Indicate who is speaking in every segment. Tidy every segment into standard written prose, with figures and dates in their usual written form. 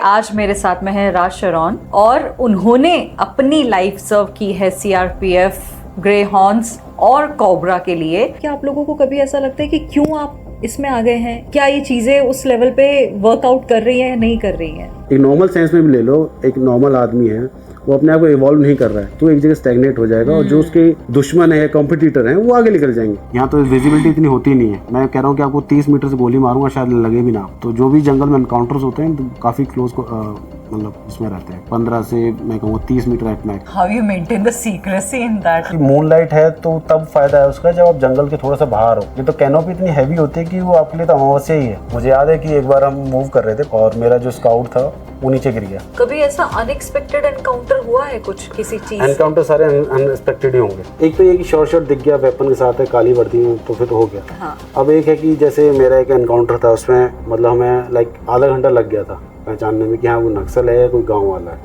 Speaker 1: आज मेरे साथ में है राज शरौन और उन्होंने अपनी लाइफ सर्व की है सीआरपीएफ, ग्रे हॉर्न्स और कोबरा के लिए। क्या आप लोगों को कभी ऐसा लगता है कि क्यों आप इसमें आ गए हैं? क्या ये चीजें उस लेवल पे वर्कआउट कर रही हैं या नहीं कर रही हैं?
Speaker 2: एक नॉर्मल सेंस में भी ले लो, एक नॉर्मल आदमी है, वो अपने आप को इवॉल्व नहीं कर रहा है तो एक जगह स्टैग्नेट हो जाएगा और जो उसके दुश्मन है, कॉम्पिटिटर हैं, वो आगे निकल जाएंगे। यहाँ तो विजिबिलिटी इतनी होती नहीं है। मैं कह रहा हूँ कि आपको 30 मीटर से गोली मारूंगा शायद लगे भी ना। तो जो भी जंगल में एनकाउंटर्स होते हैं तो काफी क्लोज मतलब इसमें रहते हैं 15 से मैं कहूँगा 30 meter at max.
Speaker 1: How you maintain the secrecy in that?
Speaker 2: Moonlight है तो तब फायदा है उसका जब आप जंगल के थोड़ा सा बाहर हो। ये तो कैनोपी इतनी हैवी होती है कि वो आपके लिए तो अमावस्या ही है। मुझे याद है कि एक बार हम मूव कर रहे थे और मेरा जो स्काउट था वो नीचे गिर गया।
Speaker 1: कभी ऐसा अनएक्सपेक्टेड एनकाउंटर हुआ है कुछ किसी चीज?
Speaker 2: एनकाउंटर सारे अनएक्सपेक्टेड ही होंगे। एक तो ये कि शॉर्ट दिख गया, वेपन के साथ है, काली वर्दी में, तो फिर हो गया।
Speaker 1: हाँ।
Speaker 2: अब एक है कि जैसे मेरा एक एनकाउंटर था, उसमें मतलब हमें लाइक आधा घंटा लग गया था पहचानने में कि हाँ वो नक्सल है या कोई गाँव वाला है।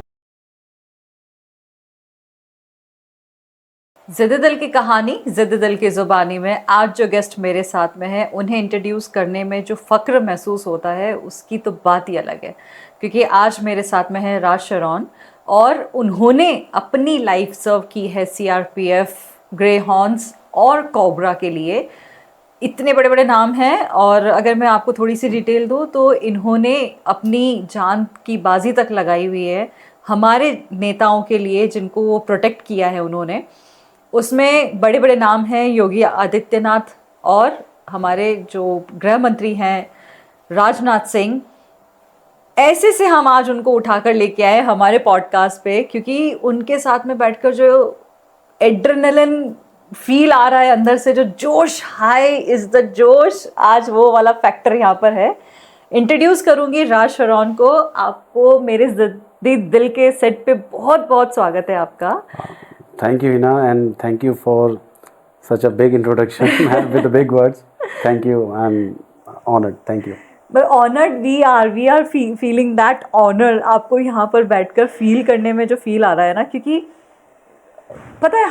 Speaker 1: ज़िद्दी दिल की कहानी ज़िद्दी दिल की ज़ुबानी में आज जो गेस्ट मेरे साथ में है, उन्हें इंट्रोड्यूस करने में जो फ़ख्र महसूस होता है उसकी तो बात ही अलग है। क्योंकि आज मेरे साथ में है राज शरौन और उन्होंने अपनी लाइफ सर्व की है सीआरपीएफ, ग्रे हॉर्न्स और कोबरा के लिए। इतने बड़े बड़े नाम हैं और अगर मैं आपको थोड़ी सी डिटेल दूँ तो इन्होंने अपनी जान की बाजी तक लगाई हुई है हमारे नेताओं के लिए जिनको वो प्रोटेक्ट किया है उन्होंने। उसमें बड़े बड़े नाम हैं योगी आदित्यनाथ और हमारे जो गृह मंत्री हैं राजनाथ सिंह। ऐसे से हम आज उनको उठाकर लेके आए हमारे पॉडकास्ट पे क्योंकि उनके साथ में बैठकर जो एड्रेनलिन फील आ रहा है अंदर से, जो जोश, हाई इज द जोश, आज वो वाला फैक्टर यहाँ पर है। इंट्रोड्यूस करूँगी राज शरौन को। आपको मेरे ज़िद्दी दिल के सेट पे बहुत बहुत स्वागत है आपका।
Speaker 2: Thank you, Hina, and thank you for such a big introduction with the big words. Thank you. I'm honored. Thank you.
Speaker 1: But honored we are feeling that honor। आपको यहाँ पर बैठकर फील करने में जो फील आ रहा है ना, क्योंकि पता है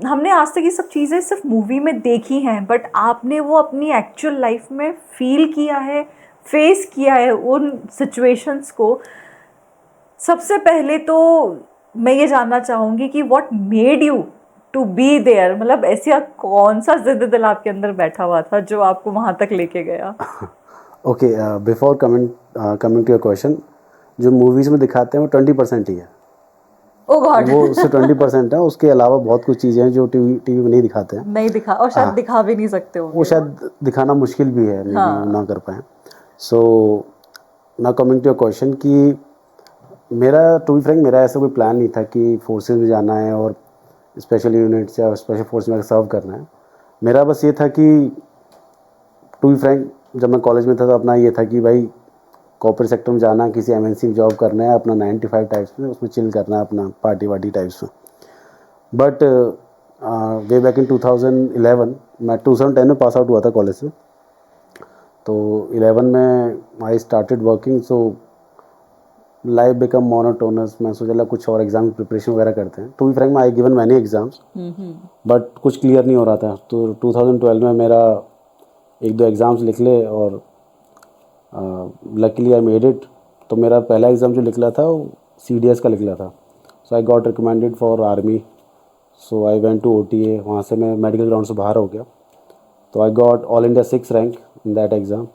Speaker 1: हमने आज तक ये सब चीज़ें सिर्फ मूवी में देखी हैं, बट आपने वो अपनी एक्चुअल लाइफ में फील किया है, फेस किया है उन सिचुएशंस को। सबसे पहले तो मैं ये जानना चाहूँगी कि what made you to be there, मतलब ऐसा कौन सा ज़िद्दी दिल आपके अंदर बैठा हुआ था जो आपको वहाँ तक लेके गया?
Speaker 2: Okay, before coming to your question, जो मूवीज़ में दिखाते हैं वो 20% ही है।
Speaker 1: Oh god.
Speaker 2: वो उससे 20% है, उसके अलावा बहुत कुछ चीज़ें हैं जो टीवी में नहीं दिखाते हैं।
Speaker 1: नहीं दिखा, और शायद दिखा भी नहीं सकते होंगे।
Speaker 2: वो शायद दिखाना मुश्किल भी है, ना कर पाए। So now coming to your question कि मेरा टू बी फ्रैंक मेरा ऐसा कोई प्लान नहीं था कि फोर्सेस में जाना है और स्पेशल यूनिट्स या स्पेशल फोर्स में सर्व करना है। मेरा बस ये था कि टू बी फ्रैंक जब मैं कॉलेज में था तो अपना ये था कि भाई कॉर्पोरेट सेक्टर में जाना, किसी एमएनसी में जॉब करना है, अपना 9 to 5 टाइप्स में उसमें चिल करना है, अपना पार्टी वार्टी टाइप्स में। बट वे बैक इन 2011 मैं 2010 में पास आउट हुआ था कॉलेज से। तो 11 में I started working, so life become monotonous. मैं सोचा कुछ और एग्जाम प्रिपरेशन वगैरह करते हैं। To be frank I given many exams but कुछ क्लियर नहीं हो रहा था। तो 2012 में मेरा 1-2 एग्ज़ाम्स लिख ले और लकीली आई मेड इट। तो मेरा पहला एग्ज़ाम जो निकला था वो CDS का निकला था। So I got recommended for army. So I went to OTA। वहाँ से मैं मेडिकल ग्राउंड से बाहर हो गया। तो I got all India 6 rank in that exam.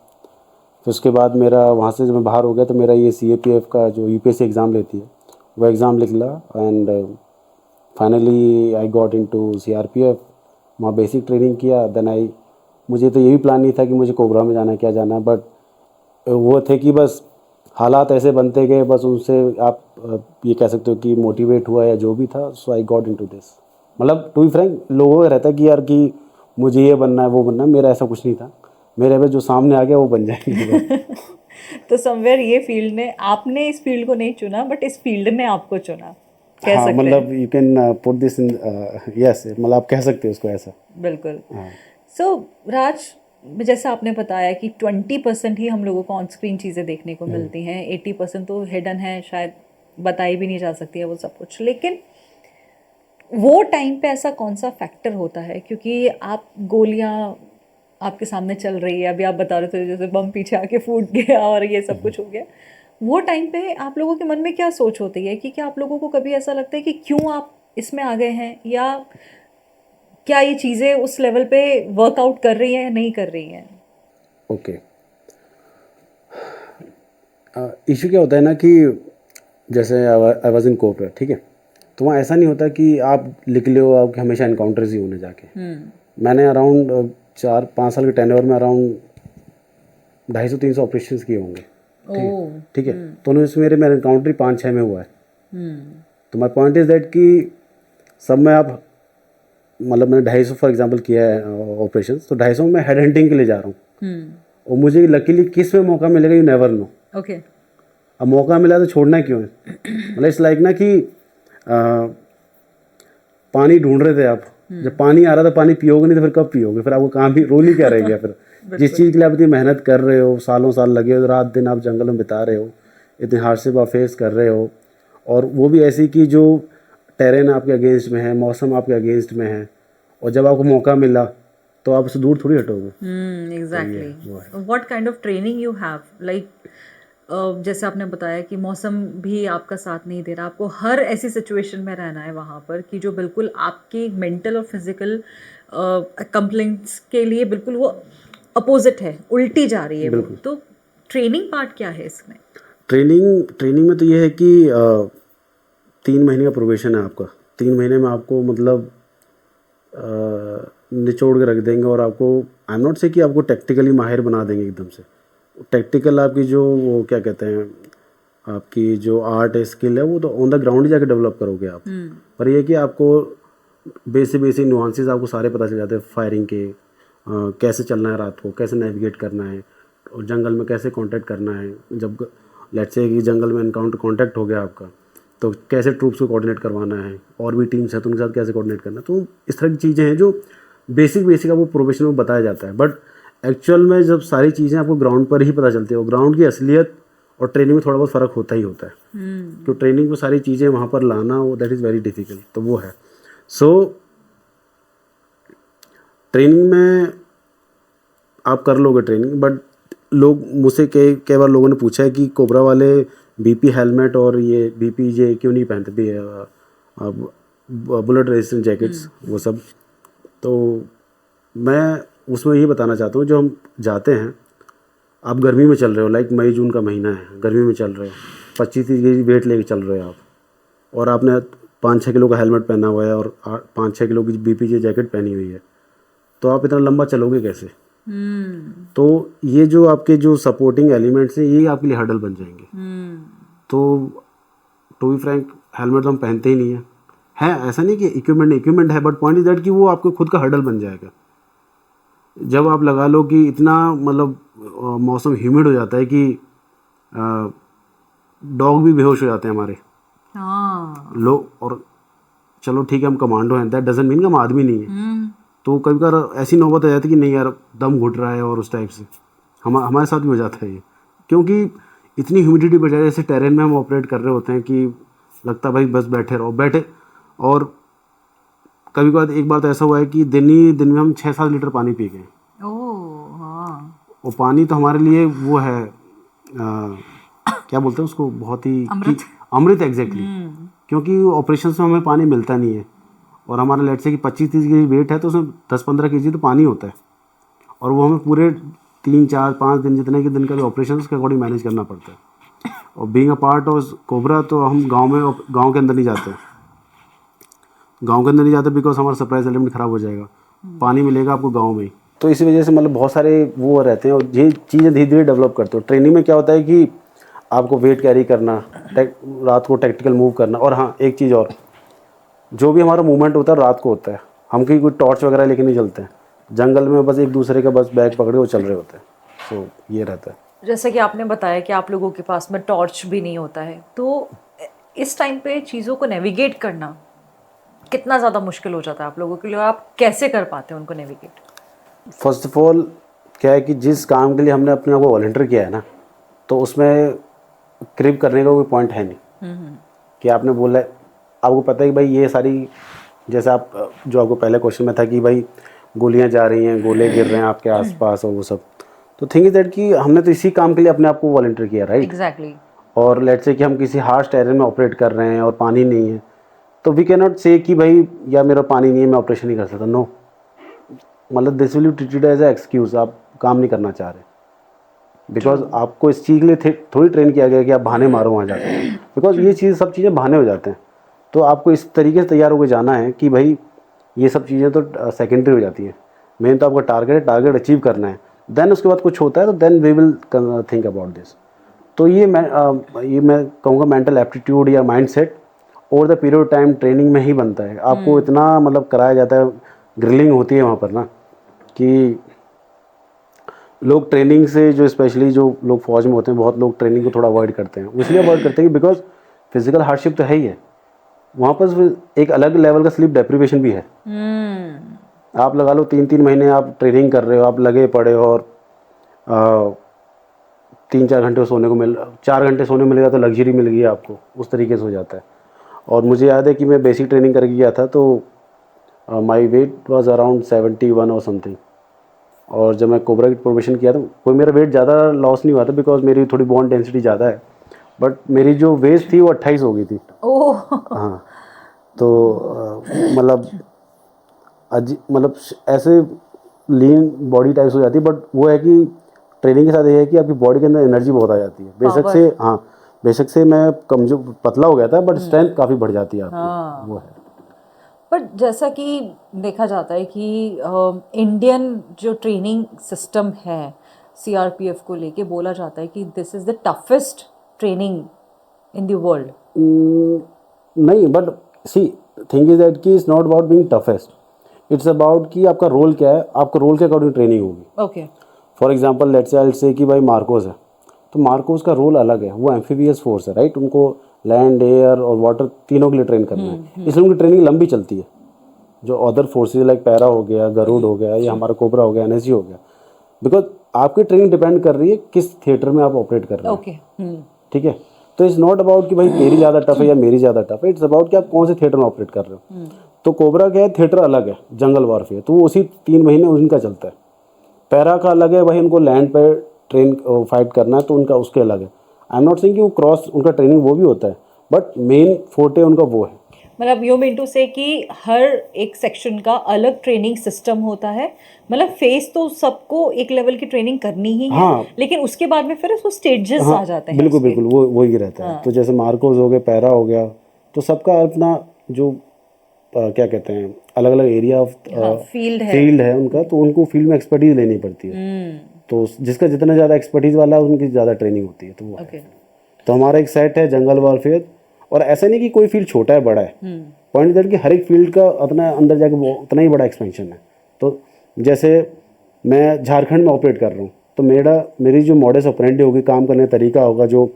Speaker 2: फिर उसके बाद मेरा वहाँ से जब मैं बाहर हो गया तो मेरा ये CAPF का जो UPSC एग्ज़ाम लेती है वो एग्ज़ाम निकला and finally I got into CRPF। वहाँ बेसिक ट्रेनिंग किया। देन मुझे तो ये भी प्लान नहीं था कि मुझे कोबरा में जाना है, क्या जाना है, बट वो थे कि बस हालात ऐसे बनते गए, बस उनसे आप ये कह सकते हो कि मोटिवेट हुआ या जो भी था। So I got into this. मतलब टू बी फ्रैंक लोगों का रहता है कि यार कि मुझे ये बनना है वो बनना है, मेरा ऐसा कुछ नहीं था। मेरे पे जो सामने आ गया वो बन जाएंगे।
Speaker 1: तो समवेयर ये फील्ड ने, आपने इस फील्ड को नहीं चुना बट इस फील्ड ने आपको चुना, कह
Speaker 2: हाँ,
Speaker 1: सकते
Speaker 2: मतलब you can put this in, yes, मतलब आप कह सकते हो उसको ऐसा।
Speaker 1: बिल्कुल। सो राज, जैसा आपने बताया कि 20% ही हम लोगों को ऑन स्क्रीन चीज़ें देखने को मिलती हैं, 80% तो हिडन है, शायद बताई भी नहीं जा सकती है वो सब कुछ। लेकिन वो टाइम पे ऐसा कौन सा फैक्टर होता है, क्योंकि आप गोलियां आपके सामने चल रही है, अभी आप बता रहे थे जैसे बम पीछे आके फूट गया और ये सब कुछ हो गया, वो टाइम पे आप लोगों के मन में क्या सोच होती है कि क्या आप लोगों को कभी ऐसा लगता है कि क्यों आप इसमें आ गए हैं, या क्या ये चीज़ें उस लेवल पे वर्कआउट कर रही हैं या नहीं कर रही हैं?
Speaker 2: ओके, इशू क्या होता है ना कि जैसे आई वाज इन कोपरा, ठीक है, तो वहाँ ऐसा नहीं होता कि आप लिख लो आपके हमेशा इनकाउंटर्स ही होने जाके। मैंने अराउंड 4-5 साल के टेन्योर में अराउंड 250-300 ऑपरेशन किए होंगे, ठीक है, तो उनमें से मेरे इनकाउंटर 5-6 में हुआ है। तो माई पॉइंट इज़ दैट कि सब में आप मतलब मैंने 250 फॉर एग्जांपल किया है ऑपरेशन, तो 250 में हेड हंटिंग के लिए जा रहा हूँ, और मुझे लकीली किस में मौका मिलेगा यू नेवर नो।
Speaker 1: ओके,
Speaker 2: अब मौका मिला तो छोड़ना क्यों है? मतलब इट्स लाइक ना कि पानी ढूंढ रहे थे आप, जब पानी आ रहा था पानी पियोगे नहीं तो फिर कब पियोगे? फिर आपको काम भी रोल ही क्या रह गया फिर? जिस चीज़ के लिए आप इतनी मेहनत कर रहे हो, सालों साल लगे हो, रात दिन आप जंगल में बिता रहे हो, इतने हादसे आप फेस कर रहे हो, और वो भी ऐसी कि जो टेरेन आपके अगेंस्ट में है, मौसम आपके अगेंस्ट में है, और जब आपको मौका मिला तो आप उससे दूर थोड़ी हटोगे।
Speaker 1: Exactly. What kind of training you have, like जैसे आपने बताया कि मौसम भी आपका साथ नहीं दे रहा, आपको हर ऐसी सिचुएशन में रहना है वहाँ पर कि जो बिल्कुल आपकी मेंटल और फिजिकल कंप्लेंट्स के लिए बिल्कुल वो अपोजिट है, उल्टी जा रही है वो। तो ट्रेनिंग पार्ट क्या है इसमें?
Speaker 2: ट्रेनिंग में तो ये है कि 3 महीने का प्रोबेशन है आपका। 3 महीने में आपको मतलब निचोड़ के रख देंगे, और आपको आई एम नॉट से कि आपको टेक्टिकली माहिर बना देंगे एकदम से। टेक्टिकल आपकी जो वो क्या कहते हैं, आपकी जो आर्ट है, स्किल है, वो तो ऑन द ग्राउंड ही जाके डेवलप करोगे आप। पर ये कि आपको बेसिक नुआंसेस आपको सारे पता चल जाते हैं फायरिंग के, कैसे चलना है रात को, कैसे नेविगेट करना है, और जंगल में कैसे कांटेक्ट करना है। जब लेट्स से कि जंगल में एनकाउंटर कांटेक्ट हो गया आपका, तो कैसे ट्रूप्स को कोऑर्डिनेट करवाना है, और भी टीम्स है तो उनके साथ कैसे कोऑर्डिनेट करना है। तो इस तरह की चीज़ें हैं जो बेसिक आपको प्रोफेशन में बताया जाता है। बट एक्चुअल में जब सारी चीज़ें आपको ग्राउंड पर ही पता चलती है, और ग्राउंड की असलियत और ट्रेनिंग में थोड़ा बहुत फ़र्क होता ही होता है। तो ट्रेनिंग में सारी चीज़ें वहाँ पर लाना, वो दैट इज़ वेरी डिफ़िकल्ट, तो वो है। सो ट्रेनिंग में आप कर लोगे ट्रेनिंग, बट लोग मुझसे कई बार लोगों ने पूछा है कि कोबरा वाले बीपी हेलमेट और ये बीपीजे क्यों नहीं पहनते, बुलेट रेजिस्टेंट जैकेट्स वो सब। तो मैं उसमें ये बताना चाहता हूँ, जो हम जाते हैं, आप गर्मी में चल रहे हो, लाइक मई जून का महीना है, गर्मी में चल रहे हो, 25-30 केजी वेट लेके चल रहे हो आप, और आपने 5-6 किलो का हेलमेट पहना हुआ है और 5-6 किलो की बीपीजे जैकेट पहनी हुई है, तो आप इतना लंबा चलोगे कैसे? तो ये जो आपके जो सपोर्टिंग एलिमेंट्स हैं, ये आपके लिए हर्डल बन जाएंगे। तो टू बी फ्रैंक, हेलमेट तो हम पहनते ही नहीं है ऐसा नहीं कि इक्विपमेंट है, बट पॉइंट इज दैट कि वो आपको खुद का हर्डल बन जाएगा। जब आप लगा लो कि इतना मतलब मौसम ह्यूमिड हो जाता है कि डॉग भी बेहोश हो जाते हैं हमारे लोग, और चलो ठीक है हम कमांडो हैं, दैट डजंट मीन कि हम आदमी नहीं है। तो कभी बार ऐसी नौबत आ जाती है कि नहीं यार दम घुट रहा है, और उस टाइप से हमारे साथ भी हो जाता है ये, क्योंकि इतनी ह्यूमिडिटी बढ़ जाती है। जैसे टेरेन में हम ऑपरेट कर रहे होते हैं कि लगता है भाई बस बैठे रहो, और कभी कभार एक बार तो ऐसा हुआ है कि दिन में हम 6-7 लीटर पानी पी गए। वो पानी तो हमारे लिए वो है क्या बोलते हैं उसको, बहुत ही अमृत एग्जैक्टली, क्योंकि ऑपरेशन में हमें पानी मिलता नहीं है, और हमारा लेट से कि 25-30 केजी वेट है, तो उसमें 10-15 केजी तो पानी होता है, और वो हमें पूरे 3-4-5 दिन जितने के दिन का भी ऑपरेशन उसके अकॉर्डिंग मैनेज करना पड़ता है। और being a part of cobra, तो हम गांव के अंदर नहीं जाते, बिकॉज हमारा सरप्राइज एलिमेंट खराब हो जाएगा। पानी मिलेगा आपको गांव में ही, तो इसी वजह से मतलब बहुत सारे वो रहते हैं, और ये चीज़ें धीरे धीरे डेवलप करते हो। ट्रेनिंग में क्या होता है कि आपको वेट कैरी करना, रात को टैक्टिकल मूव करना, और हाँ एक चीज़ और, जो भी हमारा मूवमेंट होता है रात को होता है, हम कहीं कोई टॉर्च वगैरह लेके नहीं चलते हैं, जंगल में बस एक दूसरे का बस बैग पकड़े वो चल रहे होते हैं। सो ये रहता है।
Speaker 1: जैसे कि आपने बताया कि आप लोगों के पास में टॉर्च भी नहीं होता है, तो इस टाइम पे चीज़ों को नेविगेट करना कितना ज़्यादा मुश्किल हो जाता है आप लोगों के लिए? आप कैसे कर पाते हैं उनको नेविगेट?
Speaker 2: फर्स्ट ऑफ ऑल क्या है कि जिस काम के लिए हमने अपने आप को वॉलंटियर किया है ना, तो उसमें क्रिप करने का कोई पॉइंट है नहीं। कि आपने बोला, आपको पता है कि भाई ये सारी, जैसे आप जो आपको पहले क्वेश्चन में था कि भाई गोलियां जा रही हैं, गोले गिर रहे हैं आपके आसपास और वो सब, तो थिंक इज दैट कि हमने तो इसी काम के लिए अपने आप को वॉलंटियर किया, राइट?
Speaker 1: एग्जैक्टली।
Speaker 2: और लेट्स से कि हम किसी हार्श टेरेन में ऑपरेट कर रहे हैं और पानी नहीं है, तो वी कैन नॉट से कि भाई या मेरा पानी नहीं है मैं ऑपरेशन नहीं कर सकता, नो, मतलब this will be treated as a excuse, आप काम नहीं करना चाह रहे, बिकॉज आपको इस चीज़ के लिए थोड़ी ट्रेन किया गया कि आप बहाने मारो वहाँ जाकर, बिकॉज ये चीज़ सब चीज़ें बहाने हो जाते हैं। तो आपको इस तरीके से तैयार होकर जाना है कि भाई ये सब चीज़ें तो सेकेंडरी हो जाती हैं, मेन तो आपका टारगेट है, टारगेट अचीव करना है, देन उसके बाद कुछ होता है तो then we will think about this. तो ये मैं कहूँगा मेंटल एप्टीट्यूड या mind set over the period time training में ही बनता है। आपको इतना मतलब कराया जाता है, ग्रिलिंग होती है वहाँ पर ना, कि लोग ट्रेनिंग से जो स्पेशली जो लोग फौज में होते हैं, बहुत लोग ट्रेनिंग को थोड़ा अवॉइड करते हैं, इसलिए अवॉइड करते हैं कि बिकॉज फिजिकल हार्डशिप तो है ही है, वहाँ पर एक अलग लेवल का स्लीप डेप्रिवेशन भी है। आप लगा लो 3-3 महीने आप ट्रेनिंग कर रहे हो, आप लगे पड़े हो, और 3-4 घंटे सोने को 4 घंटे सोने मिलेगा तो लग्जरी मिल गई आपको, उस तरीके से हो जाता है। और मुझे याद है कि मैं बेसिक ट्रेनिंग करके गया था, तो माई वेट वॉज अराउंड 71 और समथिंग, और जब मैं कोबरा की प्रोबेशन किया था कोई मेरा वेट ज़्यादा लॉस नहीं हुआ था, बिकॉज मेरी थोड़ी बोन डेंसिटी ज़्यादा है, बट मेरी जो वेट थी वो 28 हो गई थी। हाँ, तो मतलब ऐसे लीन बॉडी टाइप्स हो जाती है, बट वो है कि ट्रेनिंग के साथ ये है कि आपकी बॉडी के अंदर एनर्जी बहुत आ जाती है, बेशक से मैं कमजोर पतला हो गया था, बट स्ट्रेंथ काफ़ी बढ़ जाती है आपकी। वो है।
Speaker 1: पर जैसा कि देखा जाता है कि इंडियन जो ट्रेनिंग सिस्टम है सीआरपीएफ को लेके, बोला जाता है कि this is the toughest training in the world.
Speaker 2: नहीं, but the thing is that कि it's not about being toughest, it's about कि आपका रोल क्या है, आपका रोल के अकॉर्डिंग ट्रेनिंग होगी।
Speaker 1: Okay,
Speaker 2: for example let's say कि भाई मार्कोस है, तो मार्कोस का रोल अलग है, वो एम्फीबियस फोर्स है, राइट, उनको लैंड, एयर और वाटर तीनों के लिए ट्रेन करना है, इसलिए उनकी ट्रेनिंग लंबी चलती है। जो अदर फोर्सेज लाइक पैरा हो गया, गरुड़ हो गया, या हमारा कोबरा हो गया, एनएसजी हो गया, बिकॉज आपकी ट्रेनिंग डिपेंड कर रही है किस थिएटर में आप ऑपरेट कर रहे हैं।
Speaker 1: ओके,
Speaker 2: ठीक है, तो इट्स नॉट अबाउट कि भाई तेरी ज़्यादा टफ है या मेरी ज़्यादा टफ है, इट्स अबाउट कि आप कौन से थिएटर में ऑपरेट कर रहे हो। तो कोबरा क्या है, थिएटर अलग है, जंगल वॉरफेयर, तो वो उसी 3 महीने उनका चलता है। पैरा का अलग है, वही उनको लैंड पर ट्रेन फाइट करना है, तो उनका उसके अलग है। आई एम नॉट सेइंग कि वो क्रॉस उनका ट्रेनिंग वो भी होता है, बट मेन फोर्टे उनका वो है।
Speaker 1: मतलब यू मीन टू से कि हर एक सेक्शन का अलग ट्रेनिंग सिस्टम होता है, मतलब फेस तो सबको एक लेवल की ट्रेनिंग करनी ही है।
Speaker 2: हाँ,
Speaker 1: लेकिन उसके बाद में फिर उसको स्टेजेस आ जाते हैं।
Speaker 2: बिल्कुल बिल्कुल, वो ही रहता है। तो जैसे मार्कोस हो गए, पैरा हो गया, तो सबका अपना जो क्या कहते हैं, अलग अलग एरिया ऑफ फील्ड है उनका, तो उनको फील्ड में एक्सपर्टीज लेनी पड़ती है। तो जिसका जितना ज़्यादा एक्सपर्टीज वाला है उनकी ज़्यादा ट्रेनिंग होती है। तो वो है। तो हमारा एक सेट है जंगल वॉरफेयर, और ऐसा नहीं कि कोई फील्ड छोटा है बड़ा है, पॉइंट दैट कि हर एक फील्ड का अपना अंदर जाके वो उतना ही बड़ा एक्सपेंशन है। तो जैसे मैं झारखंड में ऑपरेट कर रहा हूँ, तो मेरी जो मॉडस ऑपरेंडी होगी, काम करने का तरीका होगा, जो